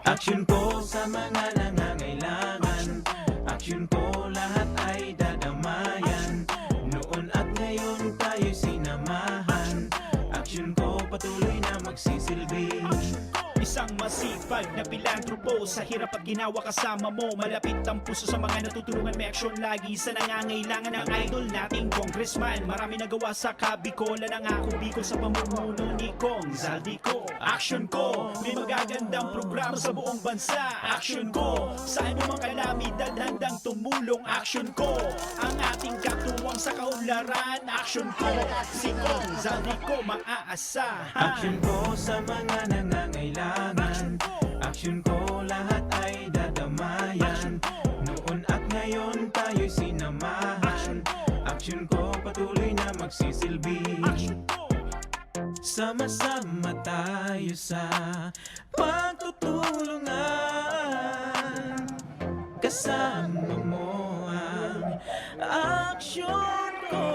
Aksyon ko sa mga nangangailangan, aksyon ko lahat ay dadamayan. Noon at ngayon tayo'y sinamahan, aksyon ko patuloy na magsisilbi. Isang masipag na pilantropo, sa hirap at ginawa kasama mo. Malapit ang puso sa mga natutulungan, may aksyon lagi sa nangangailangan ng idol nating congressman. Marami nagawa sa Kabikolan, ang ako Bicol sa pamumuno ni Kong Zaldico. Aksyon ko, may magagandang programa sa buong bansa. Aksyon ko, saan mo mang kalamidad handang tumulong. Aksyon ko, ang ating katuwang sa kaunlaran. Aksyon ko, si Kong Zaldico maaasahan. Aksyon ko sa mga nangangailangan, aksyon ko lahat ay dadamayan. Noon at ngayon tayo'y sinamahan, aksyon ko patuloy na magsisilbi. Sama-sama tayo sa pagtutulungan, kasama mo ang aksyon ko.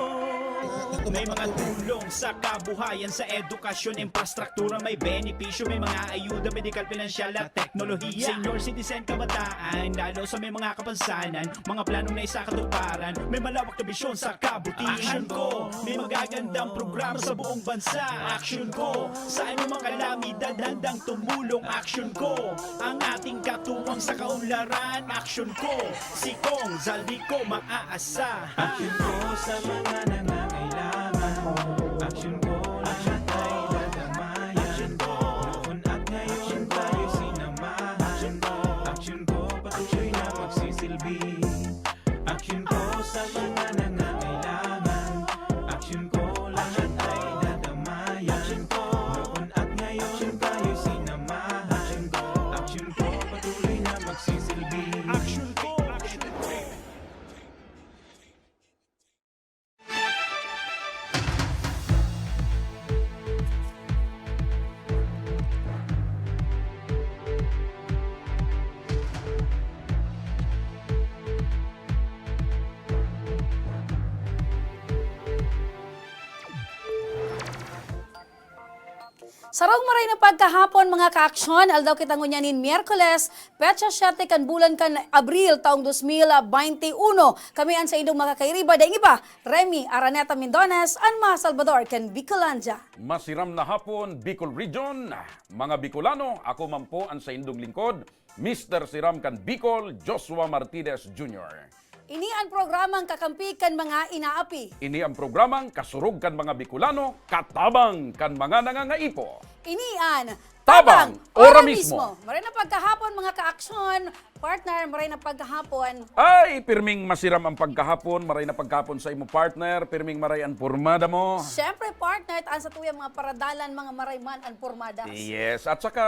May mga tulong sa kabuhayan, sa edukasyon, infrastruktura, may benepisyo, may mga ayuda, medikal, pinansyal at teknolohiya. Senior citizen, kabataan, lalo sa may mga kapansanan, mga planong na isa katuparan, may malawak na bisyon sa kabutihan ko. May magagandang programa sa buong bansa. Aksyon ko, saan mo mang kalamidad handang tumulong. Aksyon ko, ang ating katuwang sa kaunlaran. Aksyon ko, si Kong Zaldico maaasahan. Aksyon ko sa mga nangangailangan, aksyon ko lahat ay dadamayan. Noon at ngayon tayo'y sinamahan, aksyon ko patuloy na magsisilbi. Aksyon ko sa mga nangangailangan, aksyon ko lahat ay dadamayan. Noon at ngayon tayo'y sinamahan, aksyon ko patuloy na magsisilbi. Aksyon ko, aksyon ko. Sarong maray na pagkahapon mga kaaksyon, aldaw kita ngunyanin Miyerkules, petsa 7 kan bulan kan Abril taong 2021. Kami an sa indong makakairiba dahil iba, Remy Araneta Mendones, Anma Salvador kan Bicolanja. Masiram na hapon, Bicol Region. Mga Bicolano, ako man po ang sa indong lingkod, Mr. Siram kan Bicol, Joshua Martinez Jr. Ini ang programang kakampi kan mga inaapi. Ini ang programang kasurog kan mga Bicolano, katabang kan mga nangangaipo. Ini ang Tabang, ora mismo. Maray na pagkahapon mga kaaksyon, partner, maray na pagkahapon. Ay, pirming masiram ang pagkahapon, maray na pagkahapon sa imo partner, pirming maray ang pormada mo. Siyempre partner, taan sa tuyang mga paradalan, mga marayman ang pormadas. Yes, at saka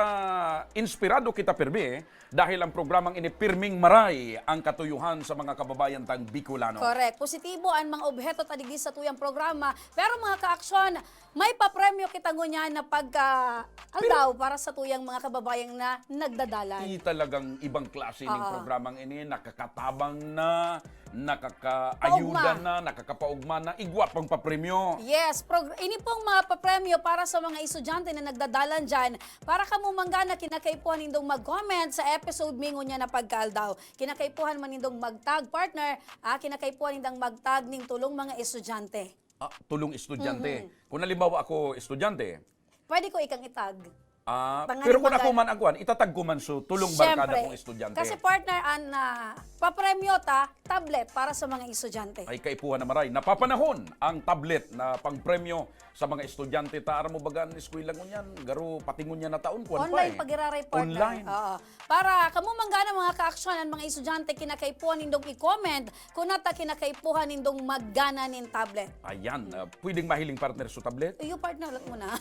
inspirado kita pirmi dahil ang programang ini pirming maray ang katuyuhan sa mga kababayan tang Bicolano. Correct. Positibo ang mga obheto tadigdi sa tuyang programa. Pero mga kaaksyon, may papremyo kita ngunyan na pagka-aldaw para sa tuyang mga kababayang na nagdadalan. Talagang ibang klase ng Oo. programang ini, nakakatabang na, nakakaayuda Paugma. na, nakakapaugma na, igwapang papremyo. Yes, ini pong mga papremyo para sa mga estudyante na nagdadalan dyan. Para kamumangga na kinakaipuhan nindong mag-comment sa episode mingo niya na pagkaldaw. Kinakaipuhan man nindong mag-tag partner, kinakaipuhan nindong mag-tag ning tulong mga estudyante. Tulong estudyante. Kung halimbawa ako estudyante, Pwede ko ikang itag. Pangalan pero kung mga- ako man agwan, itatag ko man so tulong barkada kong estudyante. Kasi partner, papremyo tablet para sa mga estudyante. Ay kaipuhan na maray. Napapanahon ang tablet na pangpremyo sa mga estudyante. Taara mo bagan eskwela mo yan, garo patingon niya na taon. Online pag-iraray partner. Online. Oo. Para kamumangga mga kaaksyon ang mga estudyante kinakaipuhan nindong i-comment kung nata kinakaipuhan nindong maggana nin tablet. Ayan, pwedeng mahiling partner sa tablet. Iyo partner, lang muna.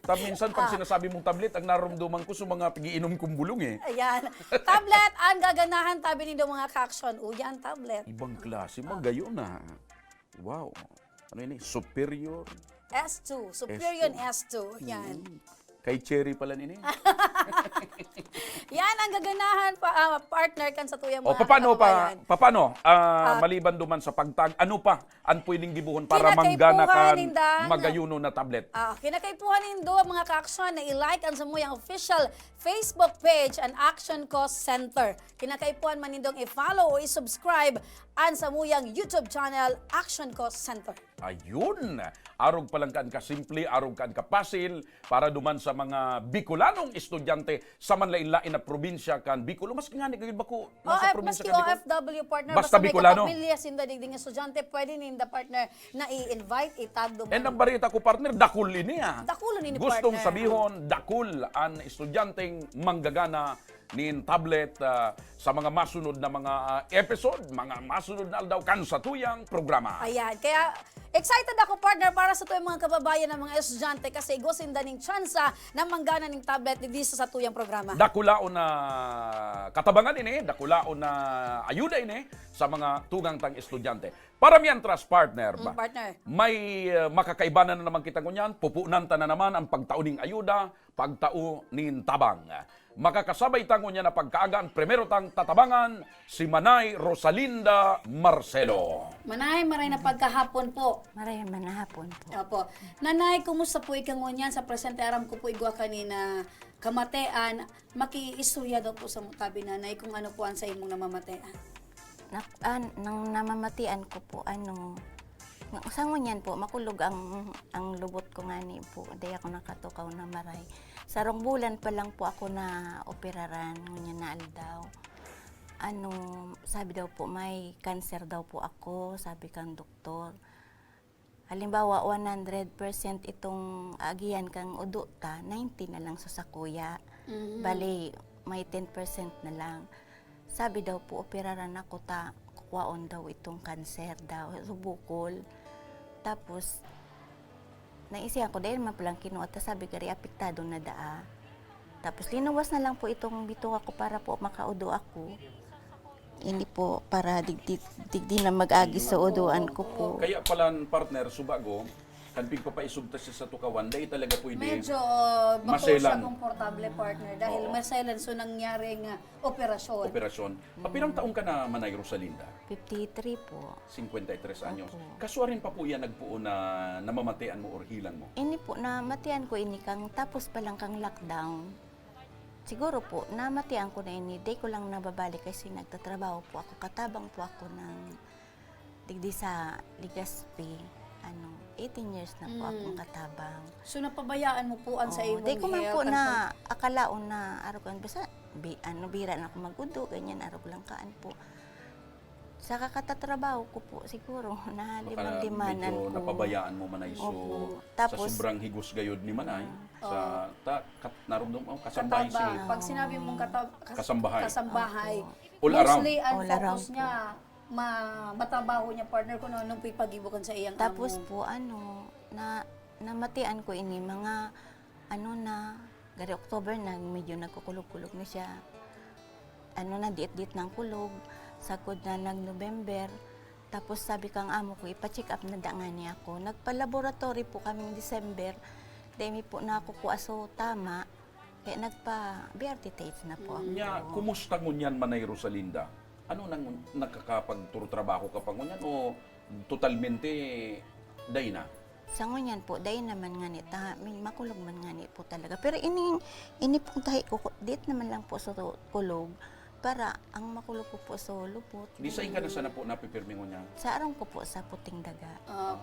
Minsan pag sinasabi mong tablet, ang naramdaman ko sa mga pigiinom kong bulong eh. Ayan. Tablet ang gaganahan tabi nindong mga kaaksyon. Uyan, tablet. Ibang klase, magayo na. Wow. Ano yun eh? Superior. S2. Superior S2. Yan. Kay Cherry pala nini. Yan ang gaganahan partner kan sa tuyang O mga paano maliban duman sa pagtag, ano pa ang pwedeng gibuhon para Kinakaipuhan manggana kan nindan. magayuno na tablet? Kinakaipuhan nindo mga ka-aksyon na i-like ang samuyang official Facebook page and Action Cost Center. Kinakaipuhan man nindong i-follow o i-subscribe ang samuyang YouTube channel Action Cost Center. Ayun, arog palang kan kasimple, arog kan kapasil para duman sa mga Bicolanong estudyante sa manlain-lain na probinsya kan Bicol. Mas nga ni ba ko nasa probinsya Maski kan Bicol? OFW partner, Basta may Bicolano. kapamilya sinda digding estudyante, pwede ninda partner na i-invite, itag And ang barita ko partner, dakul ini Dakulo ni Gustong partner. sabihon, dakul ang estudyanteng manggagana nin tablet sa mga masunod na mga episode, mga masunod na aldaw kan sa tuyang programa. Ayan, kaya excited ako partner para sa tuyang mga kababayan ng mga estudyante kasi gusin da ning tsansa na manggana ning tablet di sa tuyang programa. Dakulaon na katabangan ini, dakulaon na ayuda ini sa mga tugang tang estudyante. Para mientras partner ba? Partner. May makakaibanan na naman kita ngunyan, pupunan ta na naman ang pagtauning ayuda, pagtao nin tabang. Makakasabay tango niya na pagkaaga ang primero tang tatabangan, si Manay Rosalinda Marcelo. Manay, maray na pagkahapon po. Maraming manahapon po. Opo. Nanay, kumusta po ikaw ngunyan? Sa presente aram ko po igwa kanina kamatean, makiistorya daw po sa mutabi nanay kung ano po ang sa imong namamatean. Nang namamatian ko po, sa ngunyan po, makulog ang lubot ko nga ni po. Dahil ako nakatukaw na maray. Sarong bulan pa lang po ako na operaran, ngunyan na aldaw. Sabi daw po, may cancer daw po ako, sabi kang doktor. Halimbawa, 100% itong agian kang uduta, 90 na lang sa kuya. Bali, may 10% na lang. Sabi daw po, operaran ako kuwaon daw itong cancer daw, subukol. Tapos, naisihan ko dahil mapalang kinuha, sabi kari apektado na daa. Tapos linuwas na lang po itong bituka ko para po makaudo ako. Hindi po para digdi na mag-agis sa uduan ko po. Kaya pala partner, subago, kanpig papaisugta siya sa tukawan, dahil talaga pwede Medyo bako maselan. siya komportable partner dahil Oo. maselan so nangyaring operasyon. operasyon. Pirang taong ka na, Manay Rosalinda? 53 po. 53 anyos. Opo. Kasuarin pa po yan nagpuo na namamatean mo or hilan mo? Ini po, namatian ko ini kang tapos pa lang kang lockdown. Siguro po, namatian ko na ini. Day ko lang nababalik kasi nagtatrabaho po ako. Katabang po ako ng digdi sa Legazpi. 18 years na po akong katabang. So napabayaan mo po ang sa imong Day ko man po health, na akalaon na araw basta bira na ako magudo, ganyan araw lang kaan po. Sa kakatatrabaho ko po, siguro, nahaliman-limanan medyo ko. napabayaan mo Manay. So, Opo. sa Tapos, sobrang higos gayod ni Manay, sa naramdam mo, kasambahay Katabang. si Pag sinabi mong Kasambahay. kasambahay, All around. mostly ang All focus around po. niya, matrabaho niya partner ko nung pipagibukan sa iyang tapos amo. po, namatian ko ini, mga, gari October na, medyo nagkukulog-kulog na siya. Diet-diet ng kulog, sagod na nag-November. Tapos sabi kang amo ko, ipa-check up na dangan niya ako. Nagpa-laboratory po kaming December. Demi po na ako po aso tama. Kaya nagpa-BRT test na po ako. Nya, kumusta ngunyan Manay Rosalinda? Ano nang nakakapagtrabaho ka pa ngunyan o totalmente day na? Sa ngunyan po, dahil naman nga ni, may makulog man nga ni po talaga. Pero ini pong tahi ko, dit naman lang po sa kulog. Para ang makulog ko po sa lupot. Di sa ka na sana po napipirmi ngunyan? Sa arong ko po sa puting daga.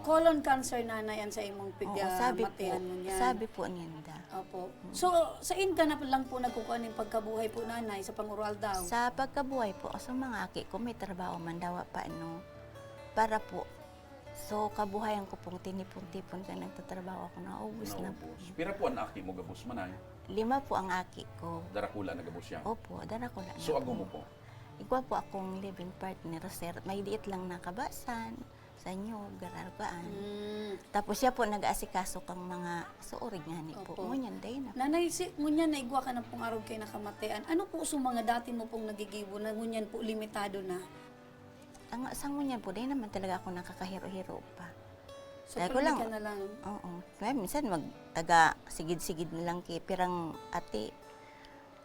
Colon cancer nanay ang sa imong Oo, sabi matian mo niyan. Sabi po niyanda. Opo. So, sa inka na lang po nagkukuha ng pagkabuhay po nanay sa pangural daw. Sa pagkabuhay po, sa mga aki ko, may trabaho man dawa pa, para po. So, kabuhayan ko pong tinipon-tipon ka nagtatrabaho ako, naubos na po. Naubos. Pira po ang aki mo gabos Manay? 5 po ang aki ko. Darakula na gabos siya? Opo, dara ko lang. So, ago mo po? Igwa po akong living partner, sir. May liit lang na kabasan, sa inyo, garagaan. Tapos siya po nag-aasikaso kang mga suorig nga ni po. Opo. Ngunyan, day na. Nanay, ngunyan na igwa ka na pong araw kayo nakamatian. Ano po sa mga dati mo pong nagigibo na ngunyan po limitado na? Sa ngunyan po, day naman talaga ako nakakahiro-hiro pa. So, Kaya ko pili lang, ka na lang. oo. Kaya minsan magtaga sigid-sigid na lang kay pirang ate.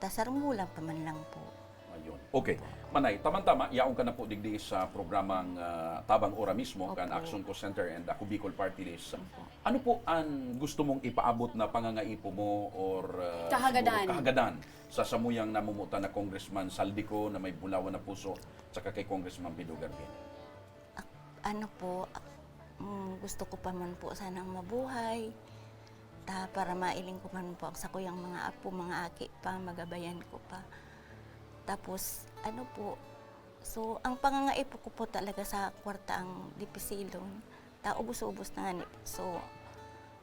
Tasarong bulan pa man lang po. Ayun. Okay. Manay, tama-tama, yaong ka na po digdi sa programang Tabang Ora mismo, kan Opo. Action Co Center and Ako Bicol Party List. Ano po ang gusto mong ipaabot na pangangaipo mo or Kahagadan. siguro kahagadan sa samuyang namumuta na Congressman Saldico na may bulawan na puso saka kay Congressman Pido Garbin? Ano po, gusto ko pa man po sanang mabuhay. Para mailing ko man po sa kuyang mga apo, mga aki pa, magabayan ko pa. Tapos, ano po, so, ang pangangaipo ko po talaga sa kwarta ang dipisilon. Ubos-ubos na nga ni. So,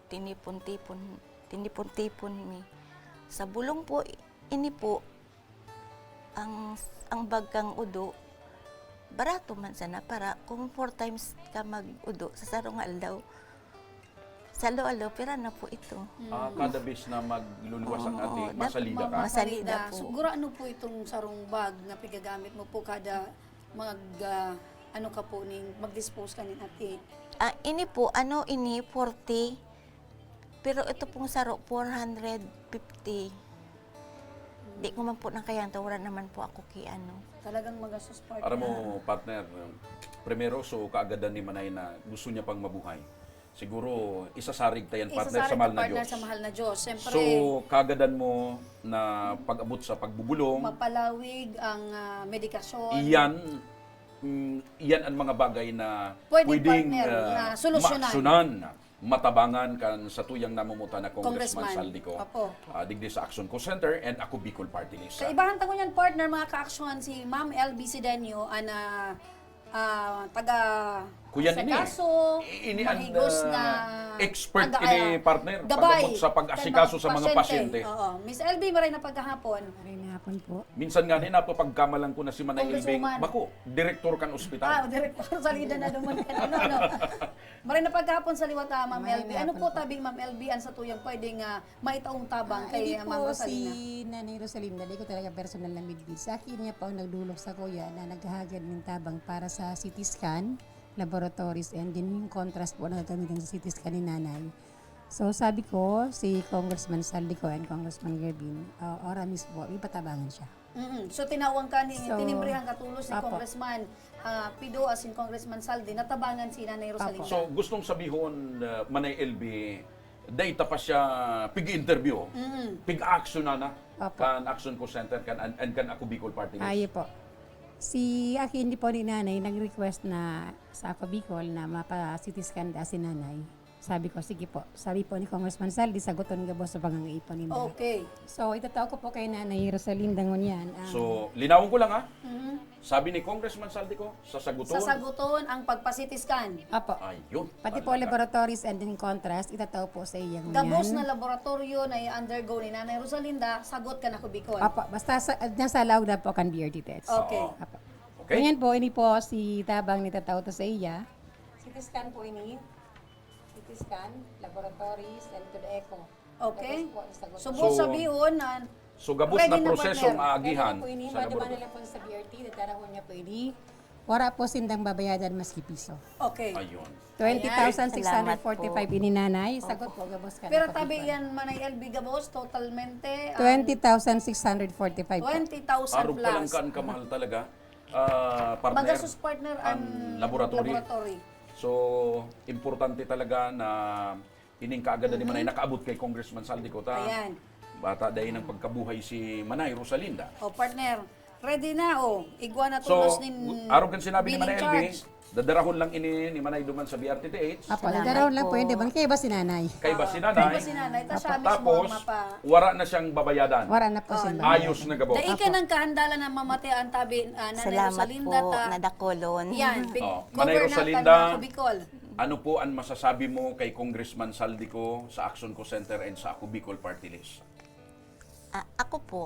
tinipon-tipon mi. Sa bulong po, ini po, ang bagkang udo, barato man sana para kung 4 times ka mag-udo sa sarong aldaw, sa alo-alo, pira na po ito. Kada bis na magluluwas ang ati, Oo, masalida ka? Masalida po. Siguro ano po itong sarong bag na pigagamit mo po kada ano ka po mag-dispose ka nin ate. Ini po, 40. Pero ito pong saro, 450. Di ko man po na kaya, wala naman po ako Talagang magastos partner. Aram mo, partner, primero, so kaagadan ni Manay na gusto niya pang mabuhay. Siguro, isasarig tayan, partner, sa mahal na partner Diyos. sa mahal na Diyos. Siyempre, So, kaagadan mo na pag-abot sa pagbubulong, mapalawig ang medikasyon. iyan ang mga bagay na Pwede, pwedeng partner, na solusyonan. maaksunan, matabangan kan sa tuyang namumuta na Congressman Congressman. Saldico. Opo. Digdi sa Action Co Center and Ako Bicol Party List. Kaibahan tango niyan partner mga ka-aksyon si Ma'am LB Sidenio ana taga Kuyan sa ini. kaso, Ini ang mahigos na expert taga- ini, partner, gabay pag-abot sa pag-asikaso sa mga pasyente. Oo. Miss LB, maray na pagkahapon. Maraming hapon po. Minsan nga din napapagkamalan ko na si Manay Ilbing, Congresswoman. bako, direktor kan ospital. Direktor sa lida na duman. Ano. Maray na pagkahapon sa liwat Ma'am Maray LB. na Ano hapon po po. tabing Ma'am LB ang sa tuyang pwedeng maitaong tabang kay Hindi Ma'am po si Rosalina? Nanay Rosalinda, di ko talaga personal na midbid. Sa akin niya po ang nagdulog sa kuya na naghahagad ng tabang para sa CT scan, laboratories, and din yung contrast po na gagamitin sa CT scan ni nanay. So sabi ko, si Congressman Saldico and Congressman Garbin, oramis po, ipatabangan siya. So tinawang ka ni So, tinimbrihang katulos ni Apo. Congressman Pido as in Congressman Saldi natabangan si Nanay Rosalina. So, gustong sabihon, Manay LB, data pa siya pig-interview, pig-action na Opo. kan Action Co Center and kan Ako Bicol Party List. Ayo po. Si akin, hindi po ni nanay, nag-request na sa ako Bicol na mapa-CT scan da si nanay. Sabi ko, sige po. Sabi po ni Congressman Saldi, saguton nga po sa pangangaipon nila. Okay. So, itatao ko po kay Nanay Rosalinda ngunyan. So, linawin ko lang ha. Sabi ni Congressman Saldico, sasaguton. Sasaguton ang pagpa-CT scan. Apo. Ayun. Pati po talaga. laboratories and in contrast, itatao po sa iyang Gabos na ngunyan. laboratorio na i-undergo ni Nanay Rosalinda, sagot ka na ko Bicol. Apo, basta nasa lawag na po kan BRT test. Okay. Oo. Apo. Okay? Ngunyan po, ini po si Tabang nitatao to sa iya. CT scan po ini. CT scan, laboratories, and to the echo. Okay. Tapos po, isagot. So, buong sabihon na So, gabos Ready na na, prosesong partner. aagihan Kaya po ini, sa madama laboratory. nila po sa BRT, dadaraho niya po ini. Wala po sindang babayadan maski piso. okay. Ayun. 20,645 ini nanay. Sagot po, gabos ka na Pero po, tabi Bicol. yan Manay LB Gabos totalmente 20,645 po. 20,000 Araw pa lang plus. kan kamahal talaga. Partner, Magasus partner ang laboratory. laboratory. So, importante talaga na ining kaagad ni Manay nakaabot kay Congressman Saldico. Ayan. Bata dahil ng pagkabuhay si Manay Rosalinda. O partner, ready na Igwa na So, tulos nin araw kan sinabi ni billing Manay LB, charge. dadarahon lang ini ni Manay duman sa BRTTH. Apo, Salamat dadaraw lang po. po yun, di ba? Kaya ba si nanay? Kay ba si Kay Nanay? ba si nanay? Ta siya mismo Tapos, ang mapa. wara na siyang babayadan. Wala na po Oh, sila. Ayos na gabo. Dahil ka ng kahandalan ng mamati ang tabi Nanay Salamat Rosalinda po, ta. nadakolon. Yan, Manay cover Rosalinda. na Bicol. Ano po ang masasabi mo kay Congressman Saldico sa Action Co Center and sa Ako Bicol Party List? Ako po,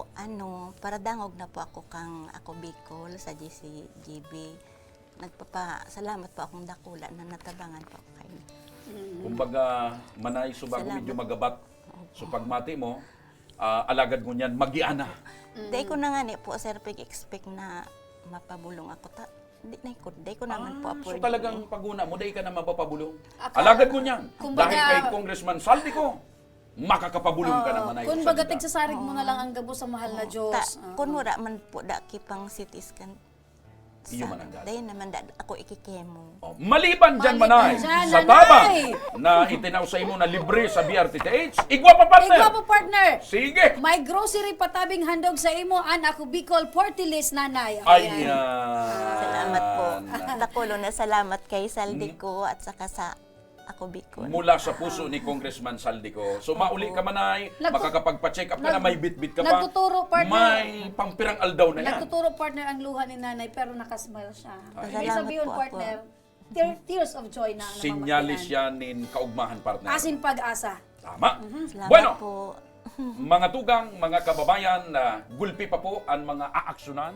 para dangog na po ako kang Ako Bicol sa GCGB. Salamat po akong dakula na natabangan po ako kayo. Kumbaga, Manay, so bago Salamat. medyo magabat, so pagmati mo, alagad mo niyan, magiana. Dahil ko na nga ni po, sir, pag-expect na mapabulong ako. Di ko naman po So afford. talagang paguna mo, dahil ka na mapapabulong. Ako- Alagad mo niyan. Kumbaga- Dahil kay Congressman Saldico, makakapabulong ka naman. Kung baga tigsasarig mo na lang ang gabo sa mahal na Diyos. Kun wala man po da kipang CT scan. Iyo man ang dad. Dahil naman da ako ikikemo. Oh, maliban dyan, Maliban Manay, dyan, sa Nanay! tabang na itinaw sa imo na libre sa BRTTH, igwa pa partner! Ikaw po, partner. Sige! May grocery patabing handog sa imo an ako Bicol Portilis nanay. Ayan! Salamat po. Nakulo na salamat kay Saldico at saka sa ako Bicol. Mula sa puso ni Congressman Saldico. So mauli ka, Manay, Nagtu- makakapagpa-check up ka na, may bit-bit ka pa. Nagtuturo, partner. May pampirang aldaw na yan. Nagtuturo, partner, ang luha ni nanay pero nakasmile siya. Ibig Salamat sabihin, po, partner, tears of joy na ang Sinyalis namamagyan. yan nin kaugmahan, partner. Asin pag-asa. Tama. Salamat Bueno, po. mga tugang, mga kababayan, gulpi pa po ang mga aaksyonan,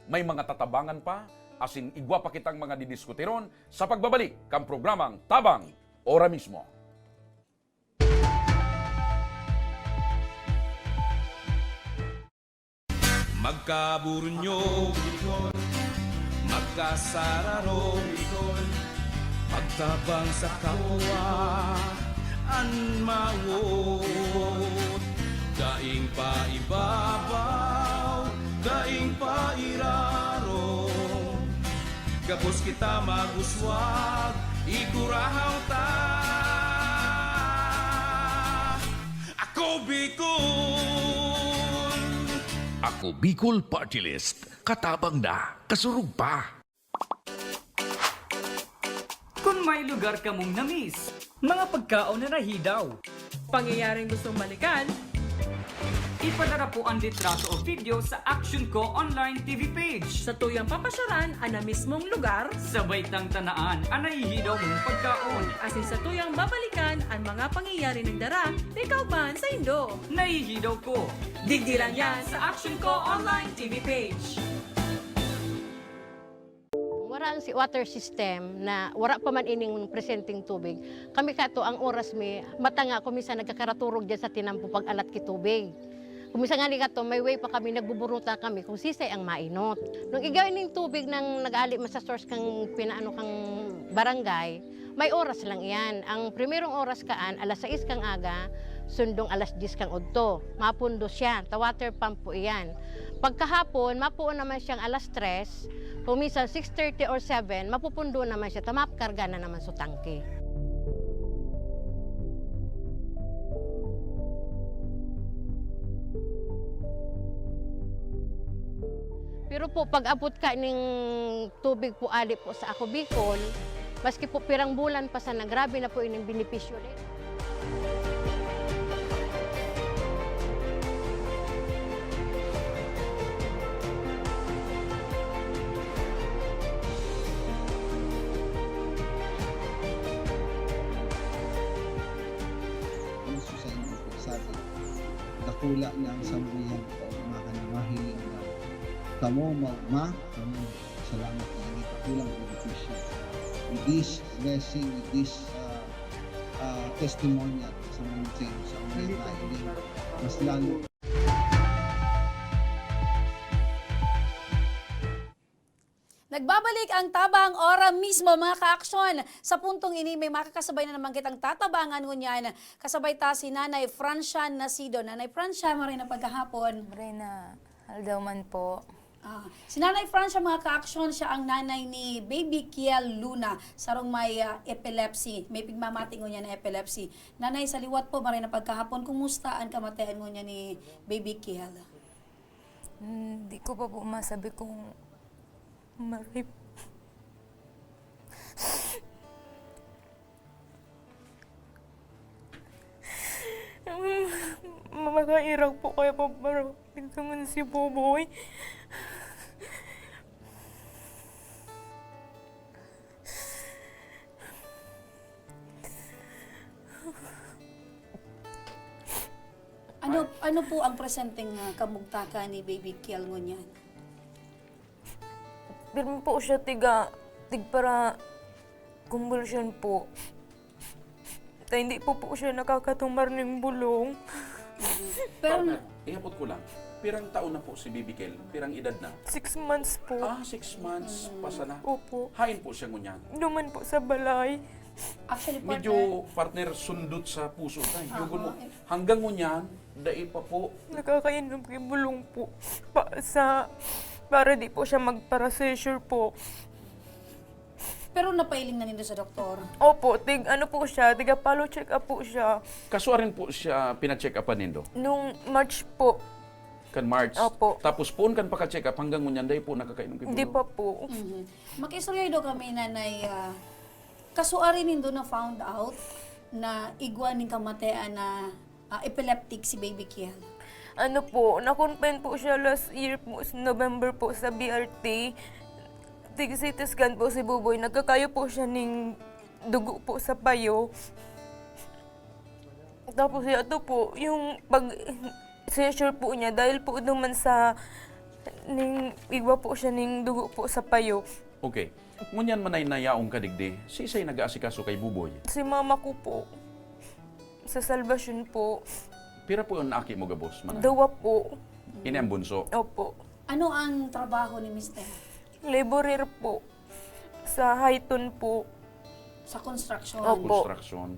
may mga tatabangan pa, asin igwa pa kitang mga didiskutiron sa pagbabalik kang programang Tabang Ora mismo. Magkaburunyo, magkasararo, pagtabang sa kapwa, anmawot, daing paibabaw, daing pairaro, gabos kita maguswag, igurahaw ta. Ako Bicol! Ako Bicol Party List. Katabang na, kasurug pa. Kung may lugar ka mong namiss, mga pagkaon na nahidaw, pangyayaring gustong balikan, ipadara po ang litrato o video sa Action Ko Online TV page. Sa tuyang papasyaran ang na mismong lugar, Sabay tang tanaan ang nahihidaw mong pagkaon. asin sa tuyang babalikan ang mga pangyayari ng dara, ikaw man sa Indo. Nahihidaw ko. Digdiran yan sa Action Ko Online TV page. Wala ang si water system na wala pa man ining presenting tubig. Kami kato ang oras mi matanga kumisa nagkakaraturog diyan sa tinampo pag alat ki tubig. Kumisa nga ni kato may way pa kami nagbuburuta kami kung sisay ang mainot. Nung igawin ning tubig nang nag-ali man sa source kang pinaano kang barangay, may oras lang iyan. Ang primerong oras kaan alas 6 kang aga, sundong alas 10 kang udto. Mapundo siya, ta water pump po iyan. Pagkahapon, mapuon naman siyang alas 3, kung minsan 6:30 or 7, mapupundo naman siya, tamapkarga na naman sa tangke. Pero po, pag abot ka ning tubig po ali po sa Ako Bicol, maski po pirang bulan pa sana, grabe na po ining benepisyo rin. Ang susayin ko sabi, dakula ng sambuyan ko, mahiling na kamo magma, kamo salamat na hindi kakulang beneficyo. With this blessing, with this testimonial sa mga sa mga tayo, mas lalo Nagbabalik ang Tabang Ora mismo, mga ka-aksyon. Sa puntong ini, may makakasabay na naman kitang tatabangan ngunyan. Kasabay ta si Nanay Francia Nasido. Nanay Francia, maray na pagkahapon. Brena, aldaw man po. Si Nanay Francia, mga ka-aksyon, siya ang nanay ni Baby Kiel Luna. Sarong may epilepsy. May pigmamating ngunyan na epilepsy. Nanay, sa liwat po, maray na pagkahapon, kumusta ang kamatayan ngunyan ni Baby Kiel? Hindi ko pa po masabi kung marip. Makairag po kaya pa parating ka man si Boboy. Ano po ang presenteng kamugtaka ni Baby Kiel ngunyan? Pero po siya tig para convulsion po. Hindi po siya nakakatumar ng bulong. Pero Iapot ko lang. Pirang taon na po si Baby Kel? Pirang edad na? 6 months po. 6 months pa sana. Opo. Hain po siya ngunyan. Duman po sa balay. Actually, partner, Medyo partner sundot sa puso tayo. Yugon mo, hanggang ngunyan, dai pa po. Nakakainom kay bulong po. Para di po siya magpa-seizure po. pero napailing na nito sa doktor. Opo, ano po siya, tiga-follow check up po siya. Kasuarin po siya pina-check upan nindo. Nung March po, Kan March. Opo. Tapos poon kan paka-check up hanggang ngunyan, dai po nakakainom kay hindi bulong. pa po. Makisuryay do kami nanay, kasuari nindo na found out na igwa ning kamatayan na epileptic si Baby Kiel. Ano po, na-confine po siya last year po, November po sa BRT. Tig-CT scan po si Buboy. Nagkakayo po siya ng dugo po sa payo. Tapos ito po, yung pag-seizure po niya, dahil po naman sa igwa po siya ng dugo po sa payo. Okay. Ngunyan manay nayaong kadigdi, si isa'y nag-aasikaso kay Buboy. Si mama ko po, sa salvation po, Pira po yung aki mo gabos, manay. dawa po. Ini ang bunso. Opo. Ano ang trabaho ni Mr. Laborer po. Sa Highton po. sa construction? Opo. Construction.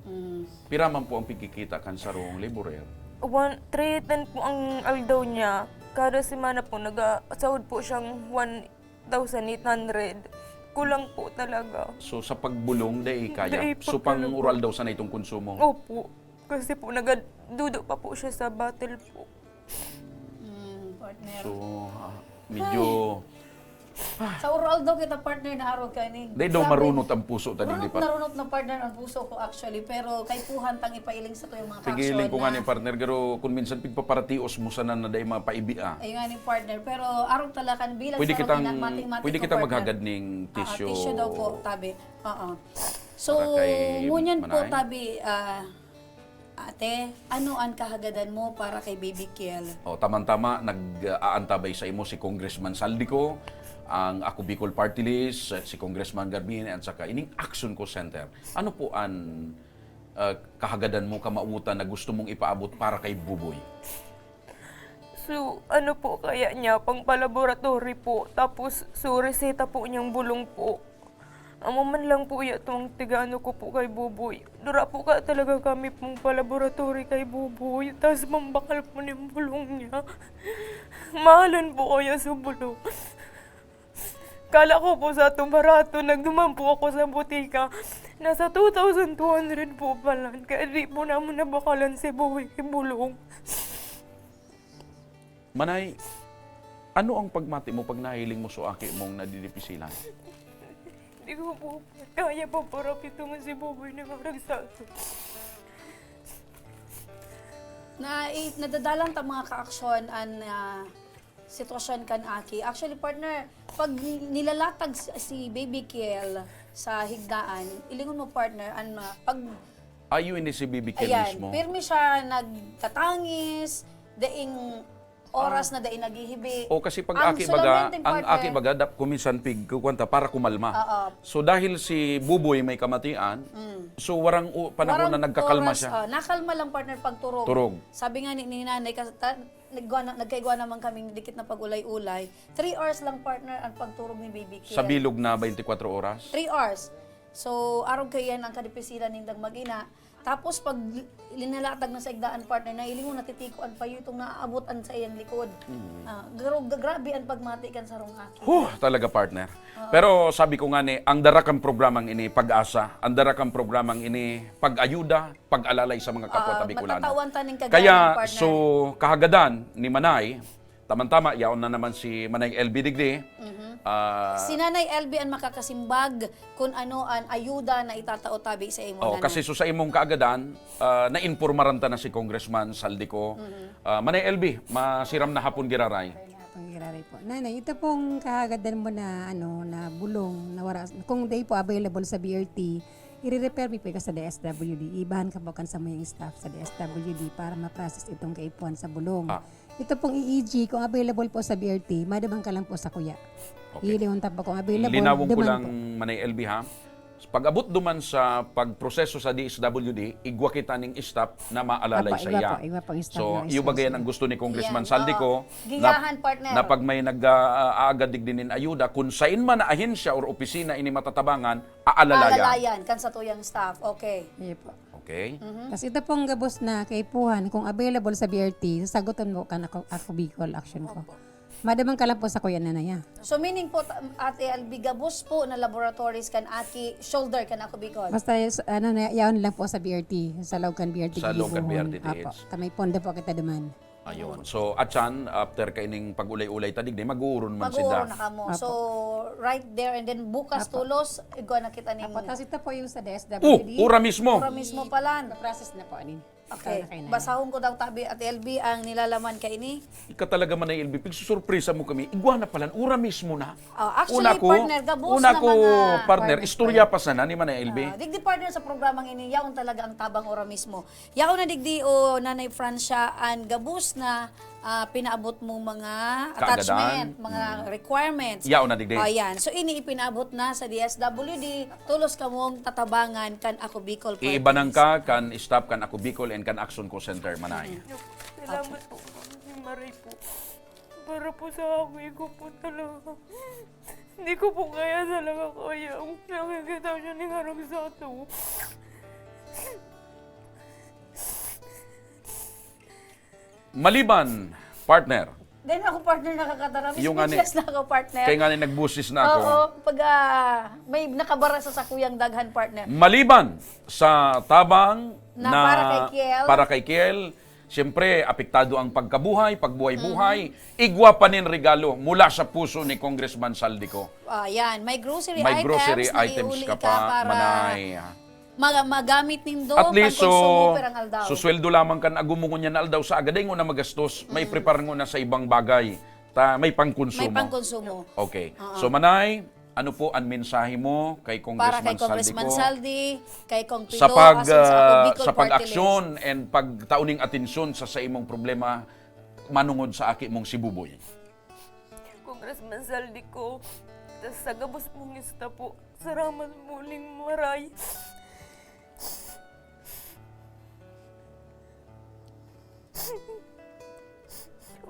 Pira man po ang pigkikita kan sa roong laborer. 310 po ang aldaw niya. Kada semana po, nag-sahod po siyang 1,800. Kulang po talaga. So sa pagbulong, dai kaya. Dai pa So pang talaga. oral daw sa na itong konsumo. Opo. Kasi po, nagadudo pa po siya sa battle po. Partner. So medyo Sa oral daw kita partner na araw ka ni. dai daw marunot ang puso tani di pa. Narunot na partner ang puso ko actually, pero kay puhan tang ipailing sa to yung mga Pigiling ko nga na- ni partner pero kung minsan pigpaparatios mo sana na dai mapaibia. Ayun nga ni partner, pero araw talakan bilang Pwede sa kitang mathematic pwede ko, kitang partner. maghagad ning tissue. Tissue daw po, tabi. So, Para kay ngunyan po, Manay. tabi, ate, ano ang kahagadan mo para kay Baby Kiel? O tamang-tama nag-aantabay sa imo si Congressman Saldico, ang Ako Bicol Party List, si Congressman Garbin at saka ining Action Co Center. Ano po ang kahagadan mo kamautan na gusto mong ipaabot para kay Buboy? So, ano po kaya niya, pang palaboratory po. Tapos, so, reseta po niyang bulong po. Amo man lang po itong tigano ko po kay Buboy. Dura po ka talaga kami pong palaboratory kay Buboy. Tapos mambakal po ng bulong niya. Mahalan po kaya sa bulong. Kala ko po sa itong barato, nagduman po ako sa butika. Nasa 2,200 po pala. Kaya di po naman nabakalan si Buboy kay bulong. Manay, ano ang pagmati mo pag nahiling mo sa aki mong nadidipisilan? Hindi ko po kaya pa para pitungan si Buboy na maragsato. Nadadalang ta mga ka-aksyon ang sitwasyon kan aki. Actually, partner, pag nilalatag si Baby Kiel sa higdaan, ilingon mo partner, pag Ayun ni si Baby Kel ayan, mismo. pirmi siya nagtatangis, daing oras na daing naghihibi. O kasi pag Ang aki sulament baga, din, ang partner. aki baga kuminsan pig kukwanta para kumalma. Oo. So dahil si Buboy may kamatian, so warang panahon Warang na nagkakalma oras, siya. nakalma lang partner pag turog. Turog. Sabi nga ni nanay, nagkaigwa naman kaming dikit na pag-ulay-ulay. 3 hours lang partner ang pagturog ni Baby Kiel. Sa bilog na 24 oras. 3 hours. So, araw kayo yan ang kadipisilan nindang mag-ina. Tapos, pag linalatag na sa igdaan partner, na ilingon natitikuan pa yun itong naaabutan sa iyang likod. Grabe ang pagmati kan sa rong aki. Talaga partner. Pero sabi ko nga ni, ang darakang programang ini pag-asa, ang darakang programang ini pag-ayuda, pag-alalay sa mga kapwa Bicolano. Matatawan taning kagaya Kaya, partner. so, kahagadan ni Manay, tamang-tama, yaon na naman si Manay LB Digdi. Si Nanay LB ang makakasimbag kung ano ang ayuda na itatao tabi sa imo nanay. Kasi so sa imong kaagadan, na-informaran ta na si Congressman Saldico. Manay LB, masiram na hapon giraray. Panggiraray po. Nanay, ito pong kahagadan mo na na bulong na waras. Kung day po available sa BRT, i-repair mo po sa DSWD. Ibahan ka po kan sa mga staff sa DSWD para ma-process itong kaipuan sa bulong. Ito pong EEG, kung available po sa BRT, madamang ka lang po sa kuya. Okay. Iilingon po kung available. Linawon ko duman lang po. Manay LB ha. Pag-abot duman sa pagproseso sa DSWD, igwa kita ning staff na maalalay sa iya. Igwa po, staff So, na iyo bagayan ang gusto ni Congressman Yan, Saldico Giyahan, partner. na pag may nag-aagad digdinin ayuda, kung sain man na ahensya or opisina ini matatabangan, aalalayan. Alalayan, kan sa tuyang staff. Okay. Iya po. Okay? Tapos ito pong gabos na kaipuhan, kung available sa BRT, sasagutan mo ka na ako Bicol action ko. Madamang ka lang po sa kuya nanaya. So meaning po, Ate Albi, gabos po na laboratories kan Aki, shoulder kan ako Bicol. Basta yaon lang po sa BRT, sa Laucan BRT. Sa Laucan Gilibuhon. BRT, Apo, TH. kamay pondo po kita duman. Ayun. So, atsan, after kaining pag-ulay-ulay tadig, di mag-uuron man Mag-uuro sila. na ka mo. Apo. So, right there and then bukas tulos, igwa na kita ning... Apo, tapos ito po yung sa DSWD. Ura mismo. Ora mismo pala. Process na po anin. Okay. Ikaw na kayo na. Basahon ko daw tabi at LB ang nilalaman kay ini. Ika talaga man na LB, pigsusurpresa mo kami, igwa na pala, ura mismo na. Actually, partner, gabos una na ko, mga- partner, istorya pa sana ni man na LB. Digdi partner sa programang ini, yaon talaga ang tabang ora mismo. Yaon na digdi o Nanay Francia ang gabos na pinaabot mo mga attachment, mga requirements. Yaon na digdi. Ayan. So ini ipinaabot na sa DSWD, tulos ka mong tatabangan kan ako Bicol Party Iibanang List. ka, kan stop, kan ako Bicol, and kan Action Call Center manay. Salamat po, si Maray po. Para po sa akin ko po talaga. Hindi ko po kaya talaga kaya. Nakikita siya ni Harang Sato. Maliban, partner, Then ako partner nakakatarami. Yung ani- Speechless na ako partner. kaya nga ni nagbusis na ako. Oo, pag may nakabara sa sakuyang daghan partner. Maliban sa tabang Na para kay Kiel. para kay Kiel, siyempre, apektado ang pagkabuhay, pagbuhay-buhay, igwa pa nin regalo mula sa puso ni Congressman Saldico. Yan, may grocery May items grocery na items iuli ka pa, para manay. magamit nindo, At least, pangkonsumo perang aldaw. so sweldo lamang kan agumungon niya na aldaw sa agaday ngo na magastos, may prepare ngo na sa ibang bagay. May pangkonsumo. May pangkonsumo. Okay. So manay, ano po ang mensahe mo kay Para Congressman kay Congressman Saldico? Saldi, kay Kong Pido, Sa Bicol sa Party pag-aksyon and pagtauning atensyon sa imong problema manungod sa aki mong sibuboy. Congressman Saldico, tas sa gabos mong ista po, salamat muling Maray.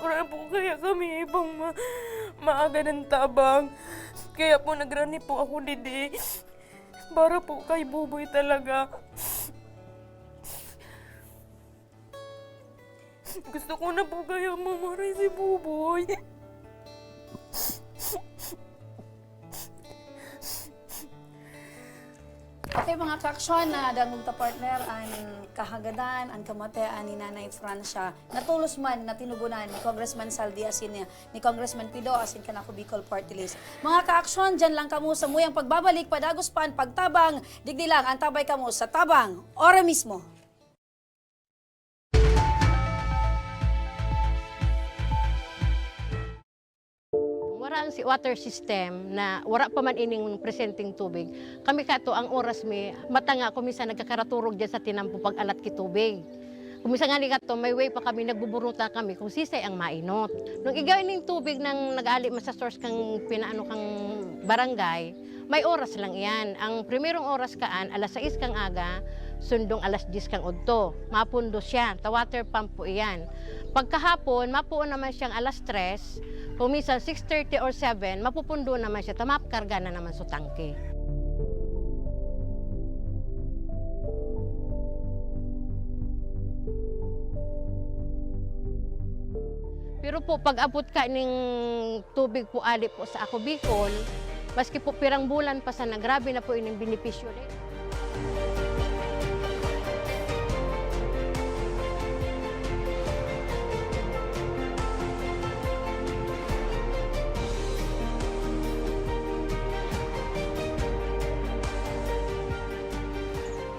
Wala po kaya kami ibang maaga ng tabang. Kaya po nagrani po ako didi. Para po kay Buboy talaga. Gusto ko na po kaya mamaray si Buboy. Okay, mga kaaksyon na dangog ta partner ang kahagadan, ang kamatean ni Nanay Francia. Natulos man na tinugunan ni Congressman Saldi asin ni Congressman Pido asin kanako Bicol Party List. Mga kaaksyon, dyan lang kamo sa muyang pagbabalik, padagos pan, pagtabang, digdi lang, antabay kamo sa tabang, ora mismo. Wala ang si water system na wala pa man ining presenting tubig. Kami kato ang oras mi matanga kumisa nagkakaraturog diyan sa tinampo pag alat ki tubig. Kumisa nga ni kato may way pa kami nagbuburuta kami kung sisay ang mainot. Nung igawin ning tubig nang nag-ali sa source kang pinaano kang barangay, may oras lang iyan. Ang primerong oras kaan alas 6 kang aga, sundong alas 10 kang udto. Mapundo siya, ta water pump po iyan. Pagkahapon, mapuon naman siyang alas 3, kung minsan 6:30 or 7, mapupundo naman siya, tamapkarga na naman sa tangke. Pero po, pag abot ka ng tubig po ali po sa ako Bicol, maski po pirang bulan pa sana, grabe na po ining benepisyo rin.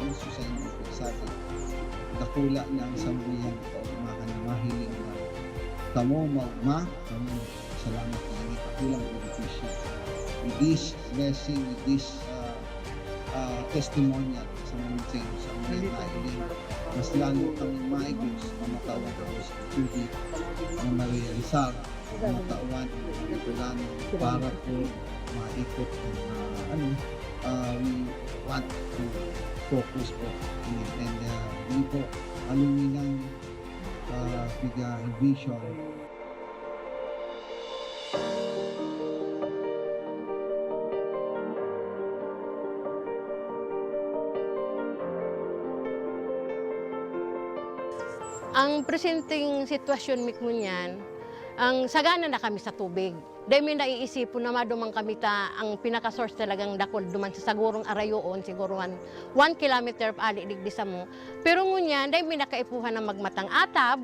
Ang susayin ko sa atin, dakula ng sambuyan ko, mga mahiling na kamo magma, kamo salamat na hindi kakulang beneficyo. With this blessing, with this testimonial sa mountain, sa mga nailin, mas lalo kami maigos, mamatawag ko sa tubig, ang ma-realizar, matawan, magulan, para po maikot na want to focus po. And hindi po aluminang biga vision. Ang presenting sitwasyon mi kunyan, ang sagana na kami sa tubig. Dahil may naiisipon na madumang kami ang pinaka-source talagang dakol duman sa sagurong arayoon, siguro 1 kilometer ali digdi sa mo. Pero ngunyan, dahil may nakaipuhan na magmatang atab,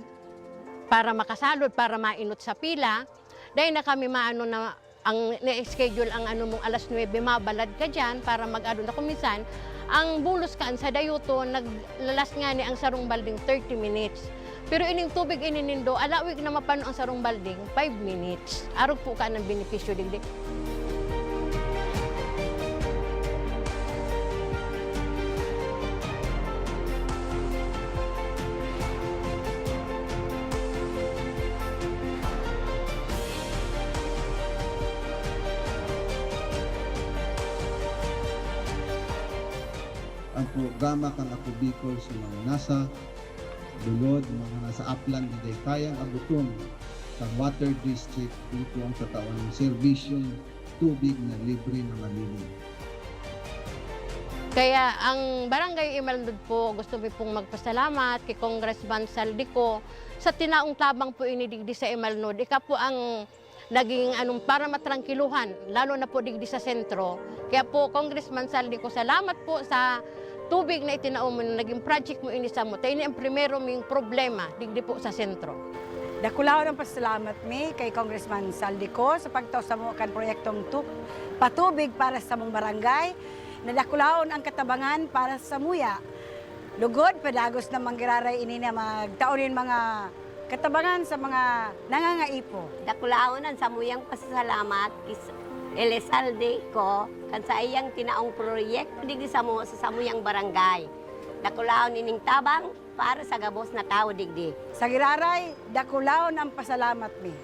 para makasalod, para mainot sa pila, dahil na kami maano na ang na-schedule ang ano mong alas 9, mabalad ka dyan para mag-ano na kuminsan. Ang bulos kaan sa dayuto, naglalas nga ni ang sarong balding 30 minutes. Pero ining tubig ininindo, alawig na mapano ang sarong balding 5 minutes. Arog po ka ng benepisyo digdi. Ang programa kang Ako Bicol sa mga nasa Bulod, mga nasa upland na kayang abuton sa water district dito ang katawan ng serbisyong tubig na libre na malinis. Kaya ang Barangay Imalnod po, gusto ko pong magpasalamat kay Congressman Saldico sa tinaong tabang po inidigdi sa Imalnod. Ika po ang naging para matrangkiluhan, lalo na po digdi sa sentro. Kaya po, Congressman Saldico, salamat po sa tubig na itinaon mo, naging project mo inisa mo. Tayo ang primero ming problema, digdi po sa sentro. Dakulaw ng pasalamat mi kay Congressman Saldico sa pagtaw sa mo kan proyektong patubig para sa mong barangay. Nadakulaon ang katabangan para sa muya. Lugod, padagos na manggiraray ini na magtaonin mga katabangan sa mga nangangaipo. Dakulaonan sa muyang pasasalamat Elizalde ko kan sa iyang tinaong proyekto digdi sa samuyang barangay. Dakulaon ining tabang para sa gabos na tao digdi. Sa giraray, dakulaon ang pasalamat mi.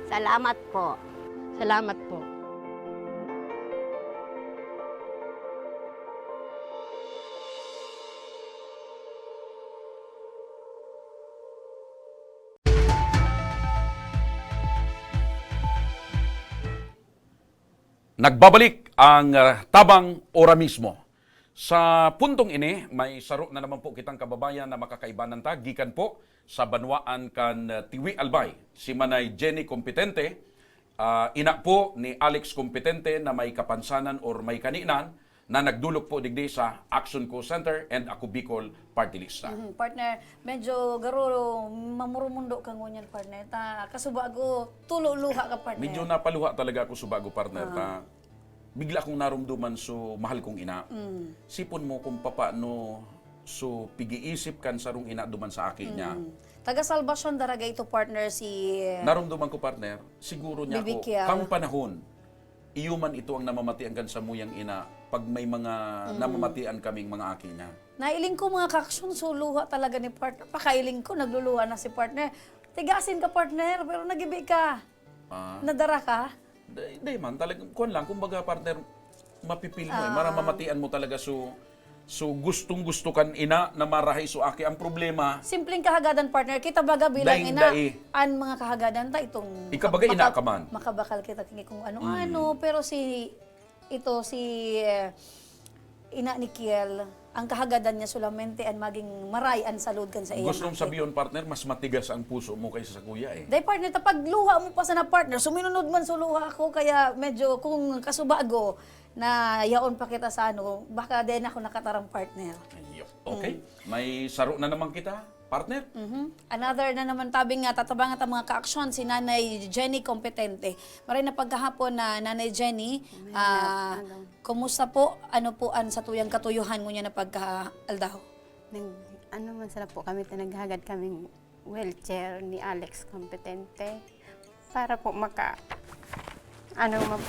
Salamat po. Salamat po. Nagbabalik ang tabang ora mismo. Sa puntong ini, may saro na naman po kitang kababayan na makakaibanan ta. Gikan po sa banwaan kan Tiwi Albay, si Manay Jenny Competente, ina po ni Alex Competente na may kapansanan or may kaninan na nagdulog po digdi sa Action Co Center and Ako Bicol Party List. Partner, medyo garo mamurumundo ka ngunyan, partner. Kasubago, tulo-luha ka, partner. Medyo napaluha talaga ako subago, partner. Bigla kong narumduman so mahal kong ina. Sipon mo kung paano so pigi-isip kan sarong ina duman sa akin niya. Taga-salvation daraga ito, partner, si... Narumduman ko, partner, siguro niya ako, Bibikyal. kang panahon, iyuman ito ang namamatian kan sa muyang ina pag may mga namamatian kaming mga akin niya. Nailing ko mga kaksyon, so luha talaga ni partner. Pakailing ko, nagluluha na si partner. Tigasin ka, partner, pero nagibi ka. Nadara ka. Hindi man, talagang, kuwan lang, kumbaga, partner, mapipil mo maramamatian mo talaga so gustong-gusto kan ina na marahay so aki. Ang problema, Simpleng kahagadan, partner. Kita baga bilang Daing ina, dai. an mga kahagadan ta itong... Ikabaga ina ka man. Makabakal kita kung ano-ano, pero si ina ni Kiel, ang kahagadan niya solamente ang maging marayan sa load kan sa iyang gustong sabiyon, partner, mas matigas ang puso mo kaysa sa kuya eh. Dahil partner, tapag luha mo pa sa na partner, suminunod man sa luha ako, kaya medyo kung kasubago na yaon pa kita sa baka din ako nakatarang partner. Okay, may saro na naman kita, partner. Another na naman tabing nga, tatabangan ang mga ka-aksyon, si Nanay Jenny Competente. Maray na pagkahapon na Nanay Jenny, kumusta po, ano po an sa tuyang katuyuhan mo niya na pagka-aldaw? Man sila po kami, naghagad kaming wheelchair ni Alex Competente para po man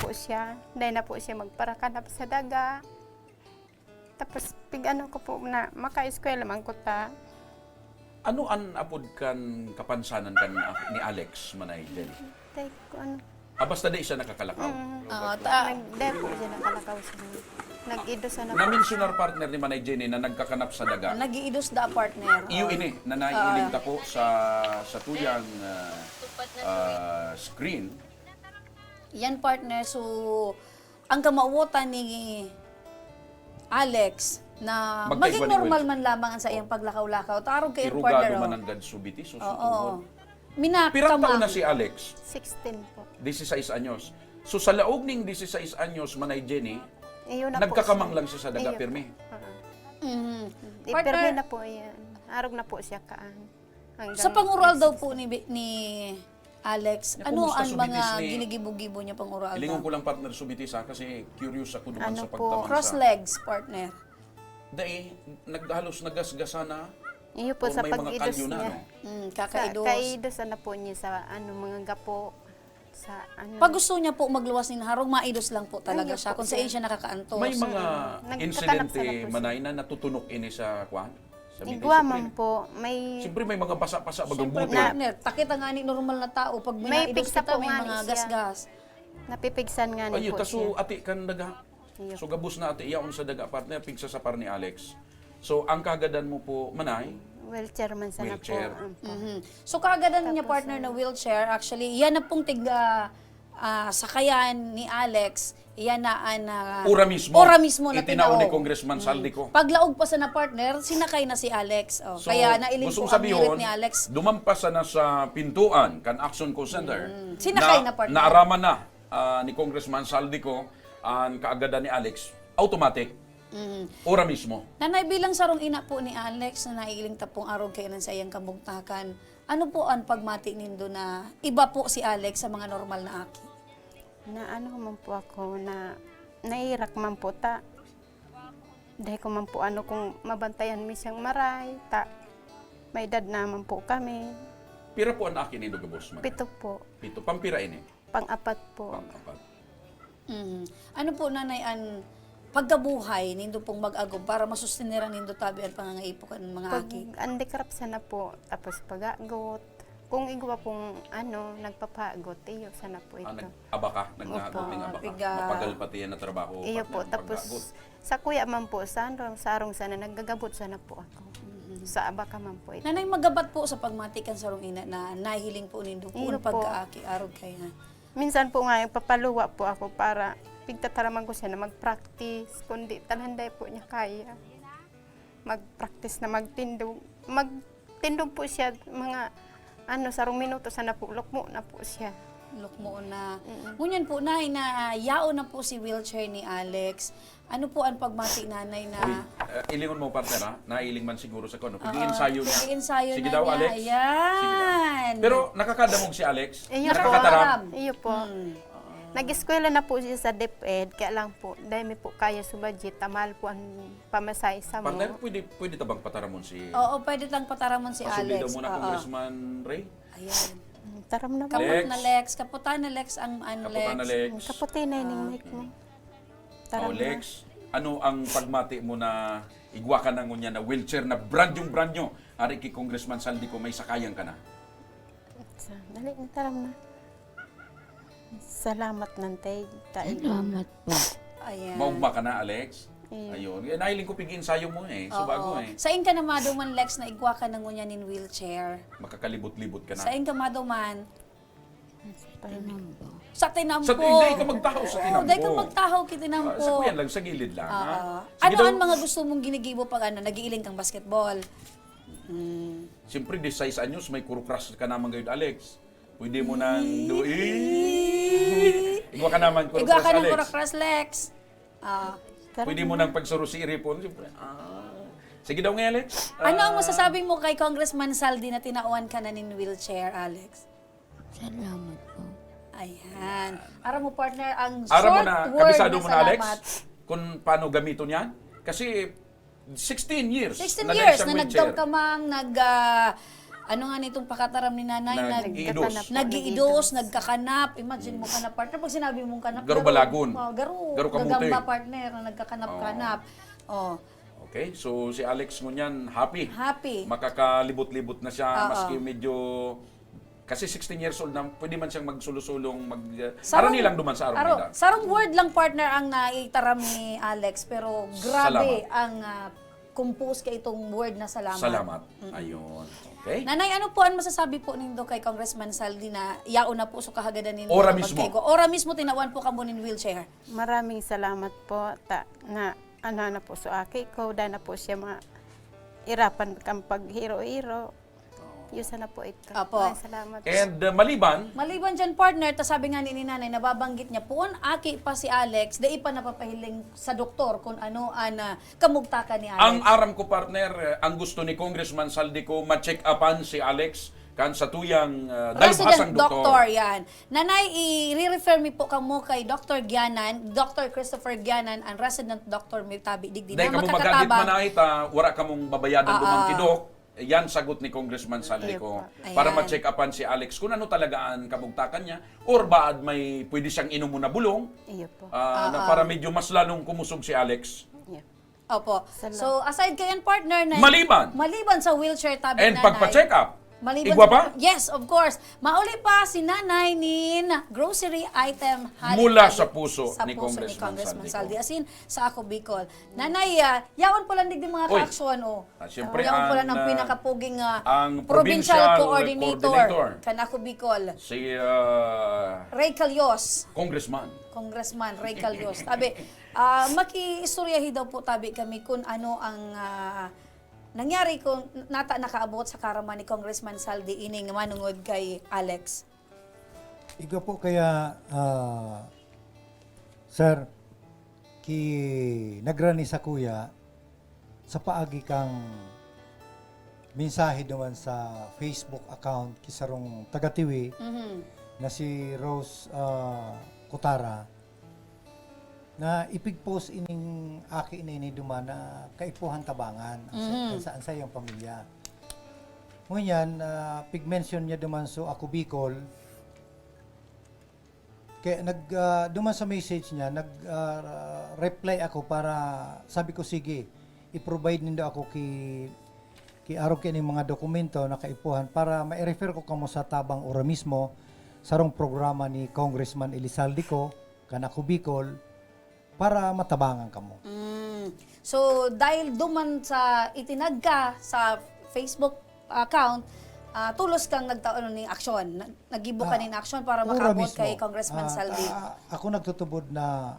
po siya. Dahil na po siya magparakanap sa daga. Tapos ko po na maka-eskwela man ko ta. Ano an apod kan kapansanan kan ni Alex Manay Jenny? Dahil ko Basta di siya nakakalakaw. Nag-dahil po siya nakalakaw sa Nag-idos na po. Na-mentionar partner ni Manay Jenny na nagkakanap sa daga. Nag-iidos da partner. Iyo ini na naiiling ta po sa tuyang screen. Yan partner, so ang kamauotan ni Alex na Magkaiba maging ni normal Welch. man lamang sa iyang paglakaw-lakaw. Tarong kayo Irugado partner. man ang gadsubiti. So, Oo. Pirang taon Minakama. na si Alex? 16 po. 16 anyos. So sa laog ning 16 anyos, Manay Jenny, Iyon na po nagkakamang siya. lang siya sa daga, Iyon pirmi. po. Mhm. Partner, Partner, na po yan. Arog na po siya kaan. Hanggang sa pangural daw po ni Alex, Ya, ano kumusta ang mga subitis ni- ginigibo-gibo niya pangural Ilingon daw? ko lang partner subiti sa kasi curious ako duman Ano sa po, pagtamang Cross sa... legs, partner. Dahil naghalos nagasgasa na. Iyo po or sa may mga pag-idos kalyo na, niya. no? Kakaidos. Kaidos na po niya sa mga gapo. Sa ano. Pag gusto niya po magluwas ni Harong, maidos lang po talaga Ayun siya po kung saan siya nakakaantos. May mga Nagkakanap insidente, sana po siya. Manay, na natutunok ini sa kwan? Sa Igwa Siyempre, man po, may Siyempre may mga basa-basa, bagang buti. Partner, takita nga ni normal na tao. Pag May minaidos pigsa kita, po may nga mga ni siya. gasgas. napipigsan nga ni Ayun, po taso siya. ati kan daga. Iyo. So gabus na ati iyaon sa daga partner, pigsa sa par ni Alex. So ang kagadan mo po, Manay, Wheelchair man sana Wheelchair. po. Mhm. So kagadan niya partner na wheelchair, actually, yan na pong sakayan ni Alex, yan na ura mismo. Ura mismo na itinaon ni tinaog. Congressman Saldico. Paglaog pa sa na partner, sinakay na si Alex. Oh, So, kaya nailing po gustong ang merit sabihon, ni Alex. dumampas na sa pintuan kan Action Call Center. Sinakay na partner. Naaraman na ni Congressman Saldico ang kaagadan ni Alex. Automatic. Ura mismo. Nanay, bilang sarong ina po ni Alex na naiiling tapong arog kayo sa iyang kabugtakan, ano po ang pagmati nindo na iba po si Alex sa mga normal na aki? Na ano man po ako na nairak man po ta. Dahil ko man po ano kung mabantayan mi siyang maray ta. May edad naman po kami. Pira po ang akin ni Dugabos man. 7 po. Pito. Pampira ini. Pang-apat po. Pang-apat. Ano po nanay ang pagkabuhay nindo pong mag-agom para masustenera nindo tabi ang pangangaipo kan mga Pag aki? andikrap sana po. Tapos pag-agot. Kung igwa pong ano, nagpapagot, iyo sana po ito. Nag-abaka. Nag-agoting abaka. piga. Mapagal pati yan na trabaho. Iyo po, partner, tapos pag-agot. sa kuya man po, sa arong sana, naggagabot sana po ako. Sa abaka man po ito. Nanay, magabat po sa pagmatikan sarong ina na nahiling po nindo po Iyo ang po. pagkaaki arog kay na. Minsan po nga, papaluwa po ako para pigtataraman ko siya na mag-practice, kundi talhanday po niya kaya. Mag-practice na magtindog. Magtindog po siya, mga sarong minuto sana po, lukmo na po siya. Look mo na. Ngunyan po nay na yao na po si wheelchair ni Alex. Ano po ang pagmati nanay na Uy, ilingon mo partner ha, nailing man siguro sa kono. Pag-iinsayo niya. Pag-iensayo Sige na daw, niya. Alex. Ayan. Sige daw. Pero nakakadamog si Alex. Iyo po. Nakakataram. Iyo po. Nag-eskwela na po siya sa DepEd, kaya lang po, dahil may po kaya sa budget, tamal po ang pamasay sa mo. Partner, pwede tabang pataramon si... Oo, pwede tang pataramon si Pasubi daw Alex. muna Oo. Congressman Ray. Ayan. Taram na po. Kaput Lex. na Lex. Kaputan na Lex ang Kaputan na Lex. Kaputi na yung mic mo. Taram Oh, Lex, ano ang pagmati mo na igwa ka na ngunya na wheelchair na brand nyo. Ari kay Congressman Saldico, may sakayan ka na. Dali, taram na. Salamat nantay. Salamat po. Ayan. Maugma ka na, Alex. Iyo. Ayun. Nahiling ko pig-ensayo mo so Oo. bago Sa in ka na maduman Lex na igwa ka na ngunyan in wheelchair. Makakalibot-libot ka na. Sa in ka maduman. Sa tinampo. Sa hindi ka magtahaw sa tinampo. Oo, dahil ka magtahaw kitinampo. Sa kuyan lang, sa gilid lang. ha? Sige Ano daw. ang mga gusto mong ginigibo pag nagiiling kang basketball? Siyempre, 16 anyos, may kurukras ka naman ngayon, Alex. Pwede mo nang igwa ka naman Igwa kurukras, ka ng Alex. kurakras, Lex. Pwede mo nang pagsuro si Iripon. Siyempre, Sige daw nga, Alex. Ano ang masasabi mo kay Congressman Saldi na tinauan ka na nin wheelchair, Alex? Salamat po. Ayan. Ara mo, partner, ang Ara mo short na, word kabisado na mo na, Alex, salamat. kung paano gamiton yan. Kasi 16 years. 16 na years siyang na wheelchair. nagkamkamang, ano nga nitong pakataram ni nanay, Nag-iidos. nag-iidos, nagkakanap. Imagine mo kanap, partner. Pag sinabi mong kanap, Garo balagon. Garo kamuti. gagamba, partner, na nagkakanap-kanap. Oh. Okay, so si Alex ngunyan, happy. Happy. Makakalibot-libot na siya, Oo. maski medyo Kasi 16 years old na, pwede man siyang magsulo-sulong, Sarong- arani lang duman sa Aromeda. Sarong word lang partner ang naitaram ni Alex, pero grabe Salamat. ang compose kay itong word na salamat. Salamat. Ayun. Okay? Nanay, ano po ang masasabi po nindo kay Congressman Saldi na yaon na po so kahagadan nindo? Ora na mismo. pagkaigo? Ora mismo tinawan po kamo nin wheelchair. Maraming salamat po na ano na po sa aki ko, dahil na po siya irapan kang paghiro-hiro. Yun sana po ikaw. Apo. Maraming salamat. And maliban, Maliban dyan, partner, ta sabi nga ni nanay, nababanggit niya po, aki pa si Alex, dai pa napapahiling sa doktor kung ano ang kamugtakan ni Alex. ang aram ko partner, ang gusto ni Congressman Saldico, ma-check upan si Alex kan sa tuyang dalubhasang Resident doktor. doctor, yan. Nanay, i-refer mi po kamo kay Dr. Gianan, Dr. Christopher Gianan, ang resident doctor mi tabi digdi Dahil na kamo magagit makakatabang. manahit, wala kamong babayadan dumang kidok. Yan sagot ni Congressman Saldico. Ayan. Para ma-check upan si Alex kung ano talaga ang kabugtakan niya or baad may pwede siyang inom mo na bulong Iyo po. na para medyo mas lalong kumusog si Alex. Opo. So, aside kayan, partner, na Maliban sa wheelchair tabi and nanay. pagpa-check up. Maliban Igwa pa? Yes, of course. Mauli pa si nanay nin grocery item Mula sa puso ni Congressman Congressman Saldi. As in, sa ako Bicol. Nanay, yawan pala digdi mga Uy. ka-aksyon. Siyempre, Yawan pala ng ang, pinakapuging ang provincial provincial coordinator. Kan ako Bicol. Si Ray Calyos. Congressman Ray Calyos. Tabi, maki-istoryahi daw po tabi kami kung ano ang nangyari kung nakaabot sa karaman ni Congressman Saldi ining manungod kay Alex. Igo po kaya, sir, nagrani sa kuya, sa paagi kang mensahe naman sa Facebook account kisarong taga-tiwi na si Rose Cotara na ipig-post ining aki na ini duman na kaipuhan tabangan saan sa iyong pamilya. Ngunyan, pig-mention niya duman so ako Bicol, kaya duman sa message niya, reply ako para sabi ko sige, i-provide nindo ako ki araw kini mga dokumento na kaipuhan para ma-refer ko kamo sa tabang ora mismo sarong programa ni Congressman Elizaldico kanako Bicol para matabangan kamo. So dahil duman sa itinag ka sa Facebook account, tulos kang nagtaon ng aksyon, nagibo ka ng aksyon para makabot kay Congressman Saldi. Ako nagtutubod na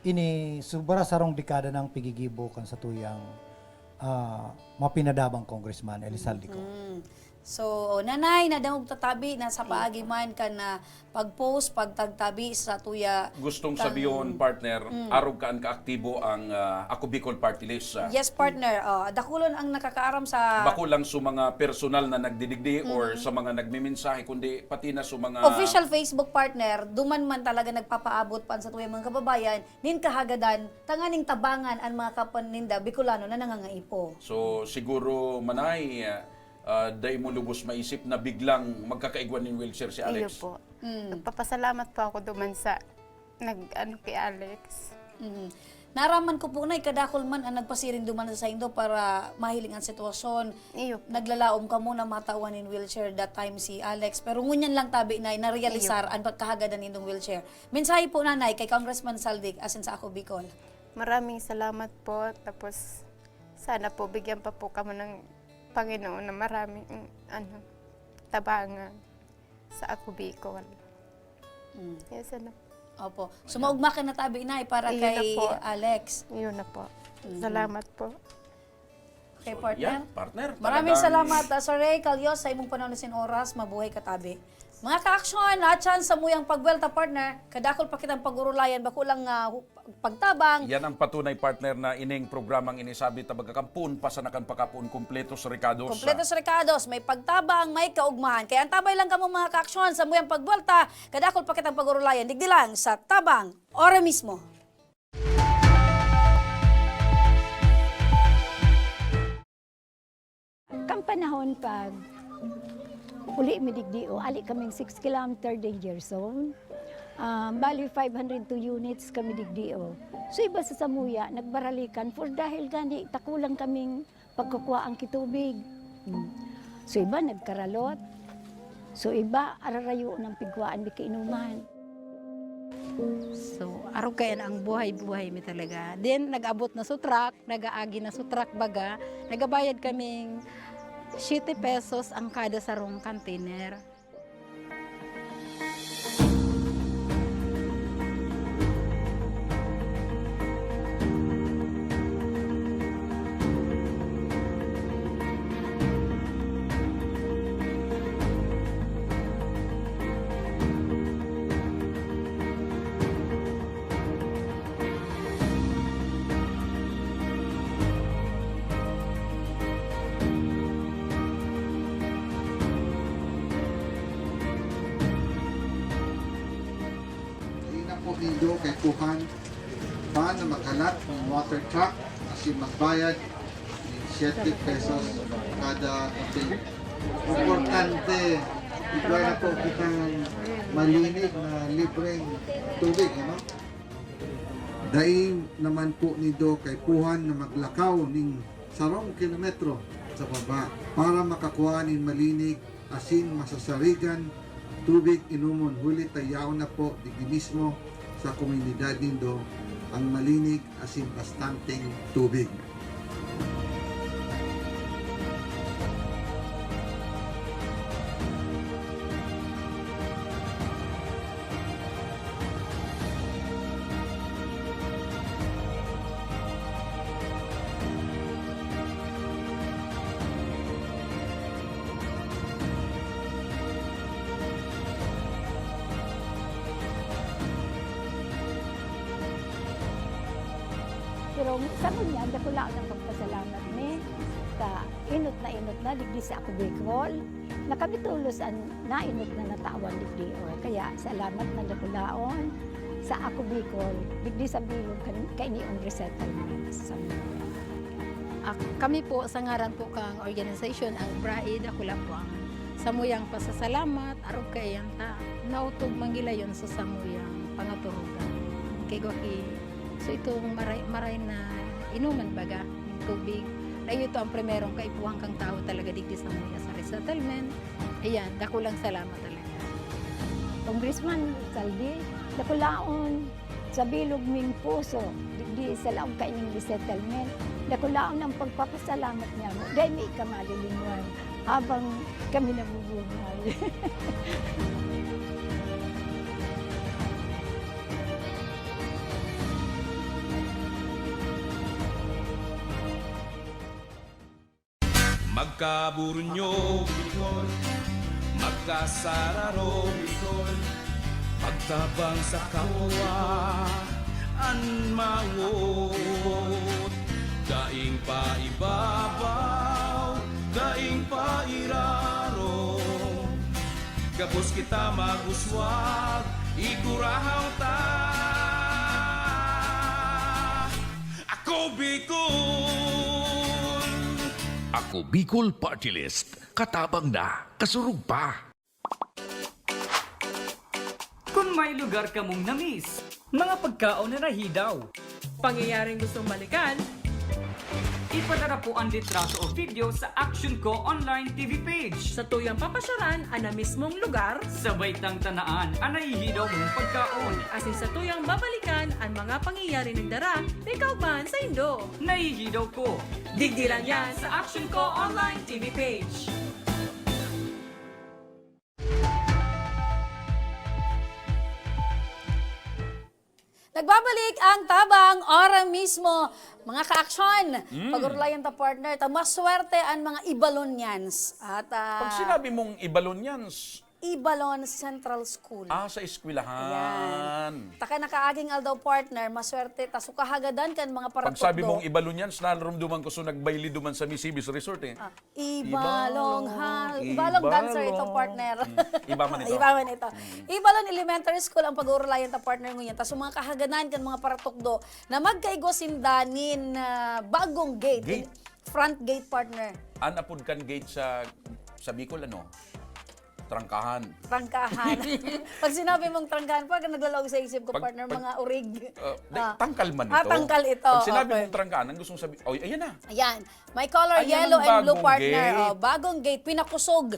ini subara sarong dekada ng pigigibo kan sa tuyang mapinadabang Congressman Elizaldico. So, nanay, nadamog tatabi na sa paagi man ka na pag-post, pagtagtabi sa tuya. Gustong sabiyon, partner, arog kaan kaaktibo ang Ako Bicol Party List. Yes, partner. Dakulon ang nakakaaram sa Bako lang sa mga personal na nagdidigdi or sa mga nagmimensahe, kundi pati na sa mga official Facebook partner, duman man talaga nagpapaabot pan sa tuya mga kababayan, nin kahagadan, tanganing tabangan ang mga kapaninda, Bicolano na nangangaipo. So siguro manay, dahil mo lubos maisip na biglang magkakaigwan ng wheelchair si Alex. Iyo po. Nagpapasalamat po ako duman sa kay Alex. Naraman ko po na kadakol man ang nagpasiring duman sa indo para mahiling ang sitwasyon. Iyo. Naglalaom ka muna matawan in wheelchair that time si Alex. Pero ngunyan lang tabi na narealisar ang pagkahagadan nindong wheelchair. Mensahe po nanay kay Congressman Saldi asin sa ako Bicol. Maraming salamat po. Tapos sana po bigyan pa po kamo ng Panginoon na maraming tabangan sa ako Bicol. Yes, ano. Opo. Sumaugma ka na tabi na para Iyon kay na po. Alex. Yun na po. Salamat po. Okay, partner. Yeah, partner. Maraming Talagang- salamat, Sir Ray Calyos, sa imong pananasin oras, mabuhay katabi. Mga ka-aksyon, chance sa muyang pagwelta, partner. Kadakol pa kitang pagurulayan, bako lang pagtabang. Yan ang patunay, partner, na ining programang inisabi tabagakampun, pasanakan pakapun, kumpletos recados. Kompletos recados, may pagtabang, may kaugmahan. Kaya ang tabay lang kamo mga ka-aksyon sa muyang pagwelta, kadakol pa kitang pagurulayan, digdi lang sa tabang, ora mismo. Kang panahon pag uli mi digdio, ali kaming 6 kilometer danger zone. Bali 502 units kami digdio. So iba sa Samuya, nagbaralikan for dahil gani takulang kaming pagkukuha ang kitubig. So iba nagkaralot. So iba, ararayo ng pigwaan, may kainuman. So, araw kaya na ang buhay-buhay mi talaga. Then, nag-abot na sutrak, nag-aagi na sutrak baga, nagabayad kaming 7 pesos ang kada sarong container. Po nindo kay kuhan pa na maghalat ng water truck kasi magbayad ng 7 pesos kada container. Importante, iba na po kitang malinig na libreng tubig, ano? Daing naman po nindo kay kuhan na maglakaw ng 10 kilometro sa baba para makakuha ng malinig asin masasarigan tubig inumon huli tayaw na po di mismo sa komunidad nindo ang malinig asin bastanteng tubig. Pero sa kanya, dako lang ang pagpasalamat ni ka inot na digdi sa ako Bicol. Nakabitulos ang nainot na natawan digdi o. Kaya salamat na dako laon sa ako Bicol digdi sa bilog kay niong resettlement sa Kami po sa ngaran po kang organization ang Bride, ako lang po ang samuyang pasasalamat, araw kayan ta, nautog mangilayon sa samuyang pangaturugan. Kay Goki, so itong maray na inuman baga, ng tubig, ay ito ang primerong kaipuhang kang tao talaga digdi sa muya sa resettlement. Ayan, dako lang salamat talaga. Congressman Saldi, dako laon sa bilog ming puso digdi sa laong kaining resettlement. Dako laon ang pagpapasalamat niya mo. Dahil may ikamalilinwan habang kami nabubuhay. Magkaburunyo, magkasararo, pagtabang sa kapwa, anmawot, daing paibabaw, daing pairaro, kapos kita maguswag, igurahaw ta. Ako Bicol! Ako Bicol Party List. Katabang na, kasurug pa. Kung may lugar ka mong namiss, mga pagkaon na nahidaw, Pangyayaring gustong balikan, ipadara po ang litrato o video sa Action Ko Online TV page. sa tuyang papasyaran ang na mismong lugar, Sabay tang tanaan ang nahihidaw mong pagkaon. asin sa tuyang babalikan ang mga pangyayari ng dara, ikaw man sa Indo. Nahihidaw ko. Digdiran yan sa Action Ko Online TV page. Nagbabalik ang tabang ora mismo, mga ka-aksyon. Pag-urlayan ta partner, ta maswerte ang mga Ibalonians. At Pag sinabi mong Ibalonians, Ibalon Central School. sa eskwelahan. Taka nakaaging aldaw partner, maswerte ta sukahagadan kan mga Pag paratokdo. sabi mong Ibalonians, nalumduman ko so nagbayli duman sa Misibis Resort eh. Ibalong Ibalong. dancer ito partner. Iba man ito. Iba man ito. Ibalon Elementary School ang pag-uurlayan ta partner ngunyan. Tas mga kahaganan kan mga paratokdo na magkaigo sindanin bagong gate. Front gate partner. Anapod kan gate sa Bicol ano? Trangkahan. Trangkahan. Pag sinabi mong trangkahan, pag naglalawag sa isip ko, partner, mga urig. Tangkal man ito. Tangkal ito. Pag sinabi Okay. mong trangkahan, ang gustong sabi, oh, ayan na. Ayan. May color Ayan yellow ang and blue, bagong partner. gate. Oh, bagong gate, pinakusog.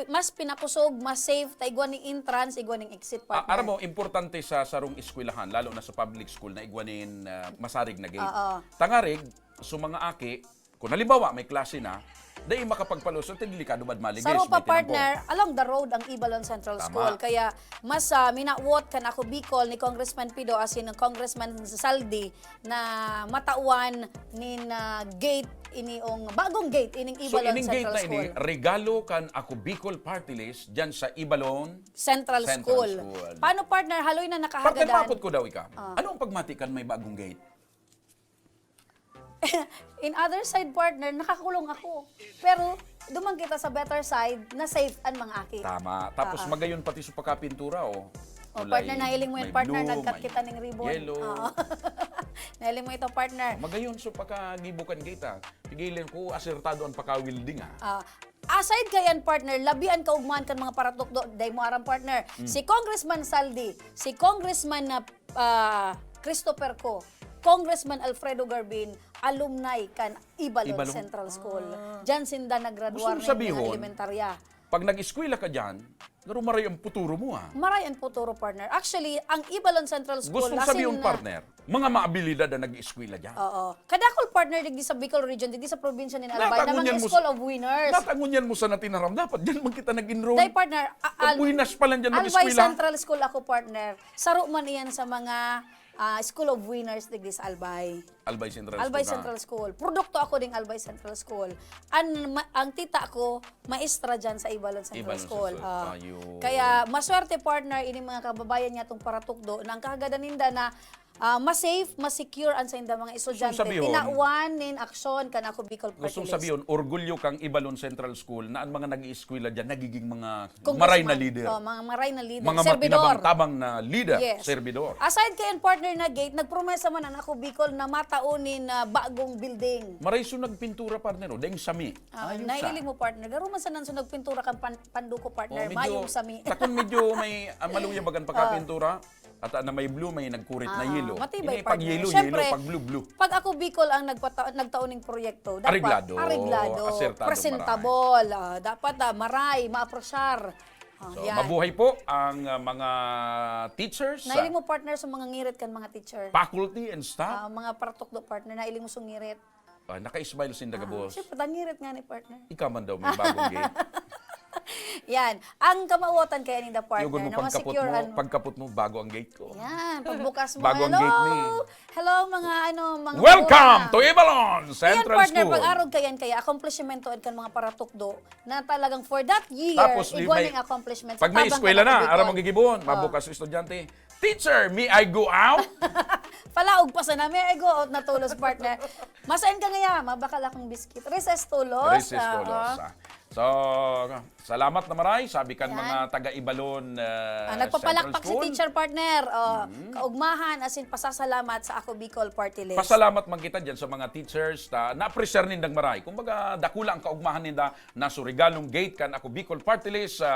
Mas pinakusog, mas safe, taigwan ni entrance, igwan ng exit, partner. Aram mo, importante sa sarong eskwelahan, lalo na sa public school, na igwanin masarig na gate. Oo. Tangarig, sa mga aki, kung halimbawa may klase na, dahil makapagpalusot, delikado bad maligis. Sa Rupa, may tinampo. partner, along the road ang Ibalon Central Tama. School. Kaya mas minawot kan ako Bicol ni Congressman Pido as in Congressman Saldi na matawan nin gate iniong bagong gate ining So, Ibalon ining gate Central na School. ini, regalo kan ako Bicol Party List dyan sa Ibalon Central School. Paano, partner? Haloy na Partner, nakahagadan. papot ko daw ika. Ano ang pagmatikan may bagong gate? In other side, partner, nakakulong ako. Pero dumang kita sa better side na safe ang mga aki. Tama. Tapos magayon pati sa pagkapintura, oh. O, Kulay, partner, nahiling mo may yung partner, blue, nagkat may kita ng ribbon. Yellow. Oo. Nahiling mo ito, partner. Magayon sa pagkagibukan gate, ah. Pigilin ko, asertado ang pagka-wielding, ah. Aside kayan, partner, labian kaugman kan mga paratukdo, day mo aram, partner. Si Congressman Saldi, si Congressman Christopher Co, Congressman Alfredo Garbin, alumni kan Ibalon Central School. Diyan sinda naggraduar Gusto mo ng sabihon? elementarya. Pag nag-eskwela ka dyan, narumaray ang puturo mo, ah. Marayan po turo, partner. Actually, ang Ibalon Central School, Gusto as in, sabihin, partner, mga maabilidad na nag-eskwela dyan. Oo. Kadakol, partner, digdi sa Bicol Region, digdi sa probinsya ni Albay, na mga School of Winners. Natangunyan mo sa natinaram. Dapat dyan man kita nag-enroll. Day, partner, Pag-winners pa lang dyan Albay mag-eskwela. Central School ako, partner. Saro man iyan sa mga School of Winners digdi sa Albay. Albay Central Albay School. Central School. Produkto ako ding Albay Central School. Ang tita ko, maestra dyan sa Ibalon Central Ibalon School. Central. Ayun. Kaya maswerte, partner, ini mga kababayan niya itong paratukdo na ang kahagadan ninda na mas-safe, mas-secure ang sa inda mga estudyante. sabihon, Tinauan nin aksyon kan ako Bicol Party Gustong List. sabihin, orgulyo kang Ibalon Central School na ang mga nag-ieskwela dyan, nagiging mga Congressman. maray na leader. Oh, mga maray na leader. Mga Servidor. matinabang-tabang na leader, Yes. servidor. Aside kayan, partner na gate, nagpromesa man ang ako Bicol na mataunin na bagong building. Maray so nagpintura, partner, o dahil sami. Naiiling mo, partner. Garo man sa nanso nagpintura kang panduko, partner. Oh, Mayong sami. Takon medyo may maluya bagan pagkapintura. At na may blue, may nagkurit na yelo. Matibay, Ini pag partner. yelo, Siyempre, yelo, pag blue, blue. Pag ako Bicol ang nagtauning proyekto, dapat Areglado, asertado, presentable, dapat maray, maaprosyar. So, mabuhay po ang mga teachers, Nailing mo, partner, sa mga ngirit kan mga teacher. faculty and staff. Mga paratukdo, partner, nailing mo sa ngirit. Naka-smile sindaga, boss. Siyempre, tangirit nga ni partner. Ikaw man daw may bagong gate. Yan. Ang kamawatan kaya ni the partner Yung na ma-secure ano. pagkapot mo, bago ang gate ko. Yan. Pagbukas mo. Bago ang hello. gate ni. Hello, mga mga Welcome una. to Ibalon Central Yan, partner, School. pag-arog kayan kaya, accomplishment kan mga paratukdo na talagang for that year, Tapos, iguaning accomplishment. pag may eskwela na, aram mong gigibon, mabukas yung estudyante. Teacher, may I go out? Palaog pa sa namin, ay go out na tulos, partner. Masain ka ngaya, mabakal akong biscuit. Recess tulos. Recess tulos. So, salamat na maray. Sabi kan mga taga-Ibalon Nagpapalakpak si Central School. teacher, partner. Kaugmahan, as in pasasalamat sa Ako Bicol Party List. Pasalamat man kita dyan sa mga teachers na na-appreciate nindang maray. Kumbaga, dakula ang kaugmahan ninda na sa regalong gate kan Ako Bicol Party List.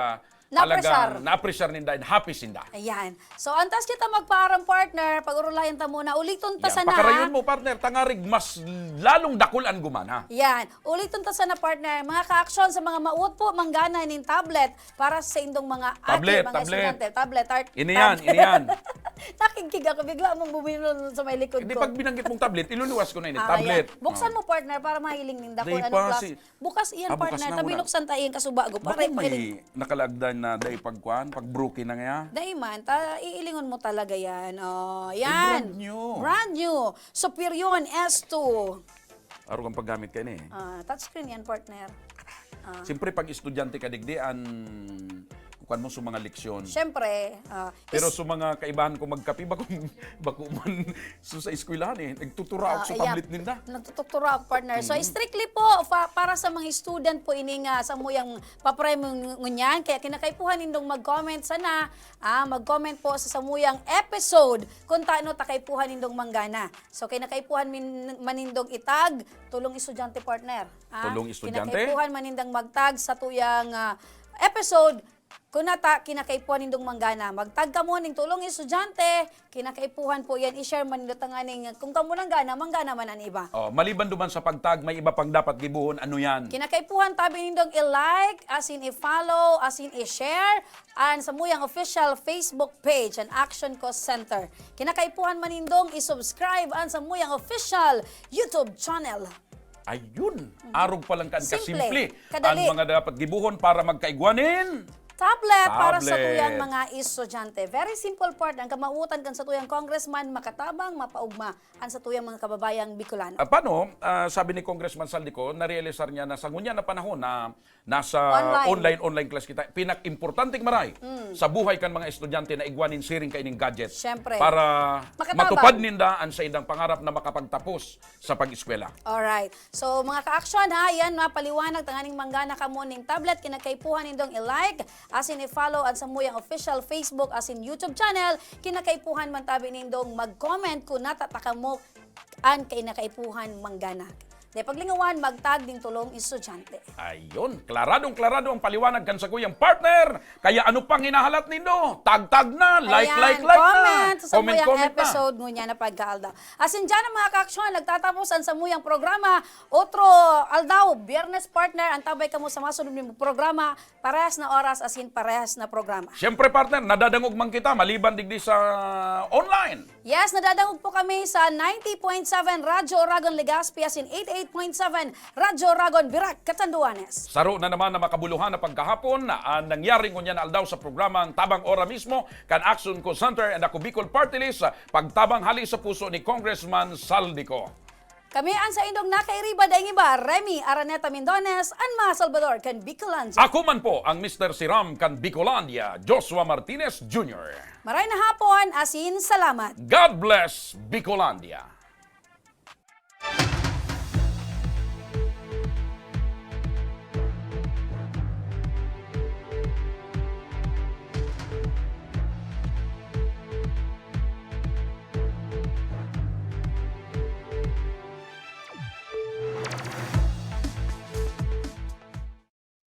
Talagang na-appreciate ninda and happy sinda. Ayan. So, antas kita magpaaram, partner. Pag-urulayan ta muna. Uliton ta sana. Pakarayon mo, partner. Tangarig, mas lalong dakulan guman, ha? Yan. Uliton ta sana, partner. Mga ka-aksyon sa mga mauot po, manggana ning tablet para sa indong mga Tablet, mga tablet. estudyante. Tablet. Ini yan. Nakikig ako. Bigla mong bumilon sa may likod Hindi, ko. pag binanggit mong tablet, iluluwas ko na yun. Tablet. Yan. Buksan mo, partner, para mahiling ning dako. Day Anong pa, class? Bukas iyan, bukas partner. na Tabinuksan tayo yung kasubago. Para Baka mahiling. may nakalagdan na day pagkuhan, pag brookie na nga. Daiman, iilingon mo talaga yan. Oh, yan. Brand new. Brand new. Superion S2. Araw kang paggamit ka ni. Touchscreen yan, partner. Siyempre, pag estudyante ka digdian, kukan mo sa mga leksyon. Siyempre. Pero sa mga kaibahan ko magkapi, bako man sa eskwelahan eh. Nagtutura ako sa tablet ninda. Nagtutura ako, partner. So, strictly po, para sa mga student po, ini nga, sa muyang papremo ngunyan. Kaya kinakaipuhan nindong mag-comment sana. Mag-comment po sa samuyang episode kung taano takaipuhan nindong manggana. So, kinakaipuhan manindong itag, tulong estudyante, partner. Tulong estudyante? Kinakaipuhan manindang magtag sa tuyang episode, kunata kinakaipuhan nindong manggana. Magtag ka mo ning tulong estudyante, kinakaipuhan po yan, i-share man nindot ang aning, kung kamo lang gana, manggana man ang iba. Oh, maliban duman sa pagtag, may iba pang dapat gibuhon. Ano yan? Kinakaipuhan tabi nindong i-like, as in i-follow, as in i-share, and sa muyang official Facebook page, an Action Cause Center. Kinakaipuhan man nindong i-subscribe an sa muyang official YouTube channel. Ayun, arog pa lang kan Simple, kasimple. kadali. Ang mga dapat gibuhon para magkaigwanin. Tablet para sa Tablet. tuyang mga estudyante. Very simple part. Ang kamautan kan sa tuyang congressman, makatabang, mapaugma, ang sa tuyang mga kababayang Bicolano. Paano, sabi ni Congressman Saldico, narealisar niya na sa ngunya na panahon na nasa online class kita, pinak-importanting maray sa buhay kan mga estudyante na igwanin siring kaining gadget. Siyempre. Para Makatabang. matupad ninda ang sa idang pangarap na makapagtapos sa pag-eskwela. Alright. So, mga ka-action ha, yan, mapaliwanag, tanganing manggana ka mo ning tablet, kinakaipuhan nindong i-like, as in i-follow at sa muyang official Facebook, as in YouTube channel, kinakaipuhan man tabi nindong mag-comment kung natataka mo ang kinakaipuhan manggana. De paglingawan, magtag ding tulong estudyante. Ayun, klaradong-klarado ang paliwanag kan sa kuyang partner. Kaya ano pang hinahalat nindo? Tag-tag na, like comment na. sa muyang Comment episode mo niya na pagkaaldaw. Asin dyan ang mga ka-aksyon, nagtatapos ang sa muyang programa. Otro aldaw, Biyernes partner, ang tabay ka mo sa masunod ng programa, parehas na oras, asin parehas na programa. Siyempre partner, nadadangog man kita maliban digdi sa online. Yes, nadadangog po kami sa 90.7 Radyo Oragon Legazpi, asin 88.7 Radyo Oragon Birac, Catanduanes. Saro na naman na makabuluhan na pagkahapon na nangyari ngunyan na aldaw sa programang Tabang Ora mismo kan Action Co Center and ako Bicol Party List pagtabang hali sa puso ni Congressman Saldico. Kami ang sa indong nakairiba daing iba, Remy Araneta Mindones, and Ma Salvador kan Bicolandia. Ako man po ang Mr. Siram kan Bicolandia, Joshua Martinez Jr. Maray na hapon, asin salamat. God bless Bicolandia.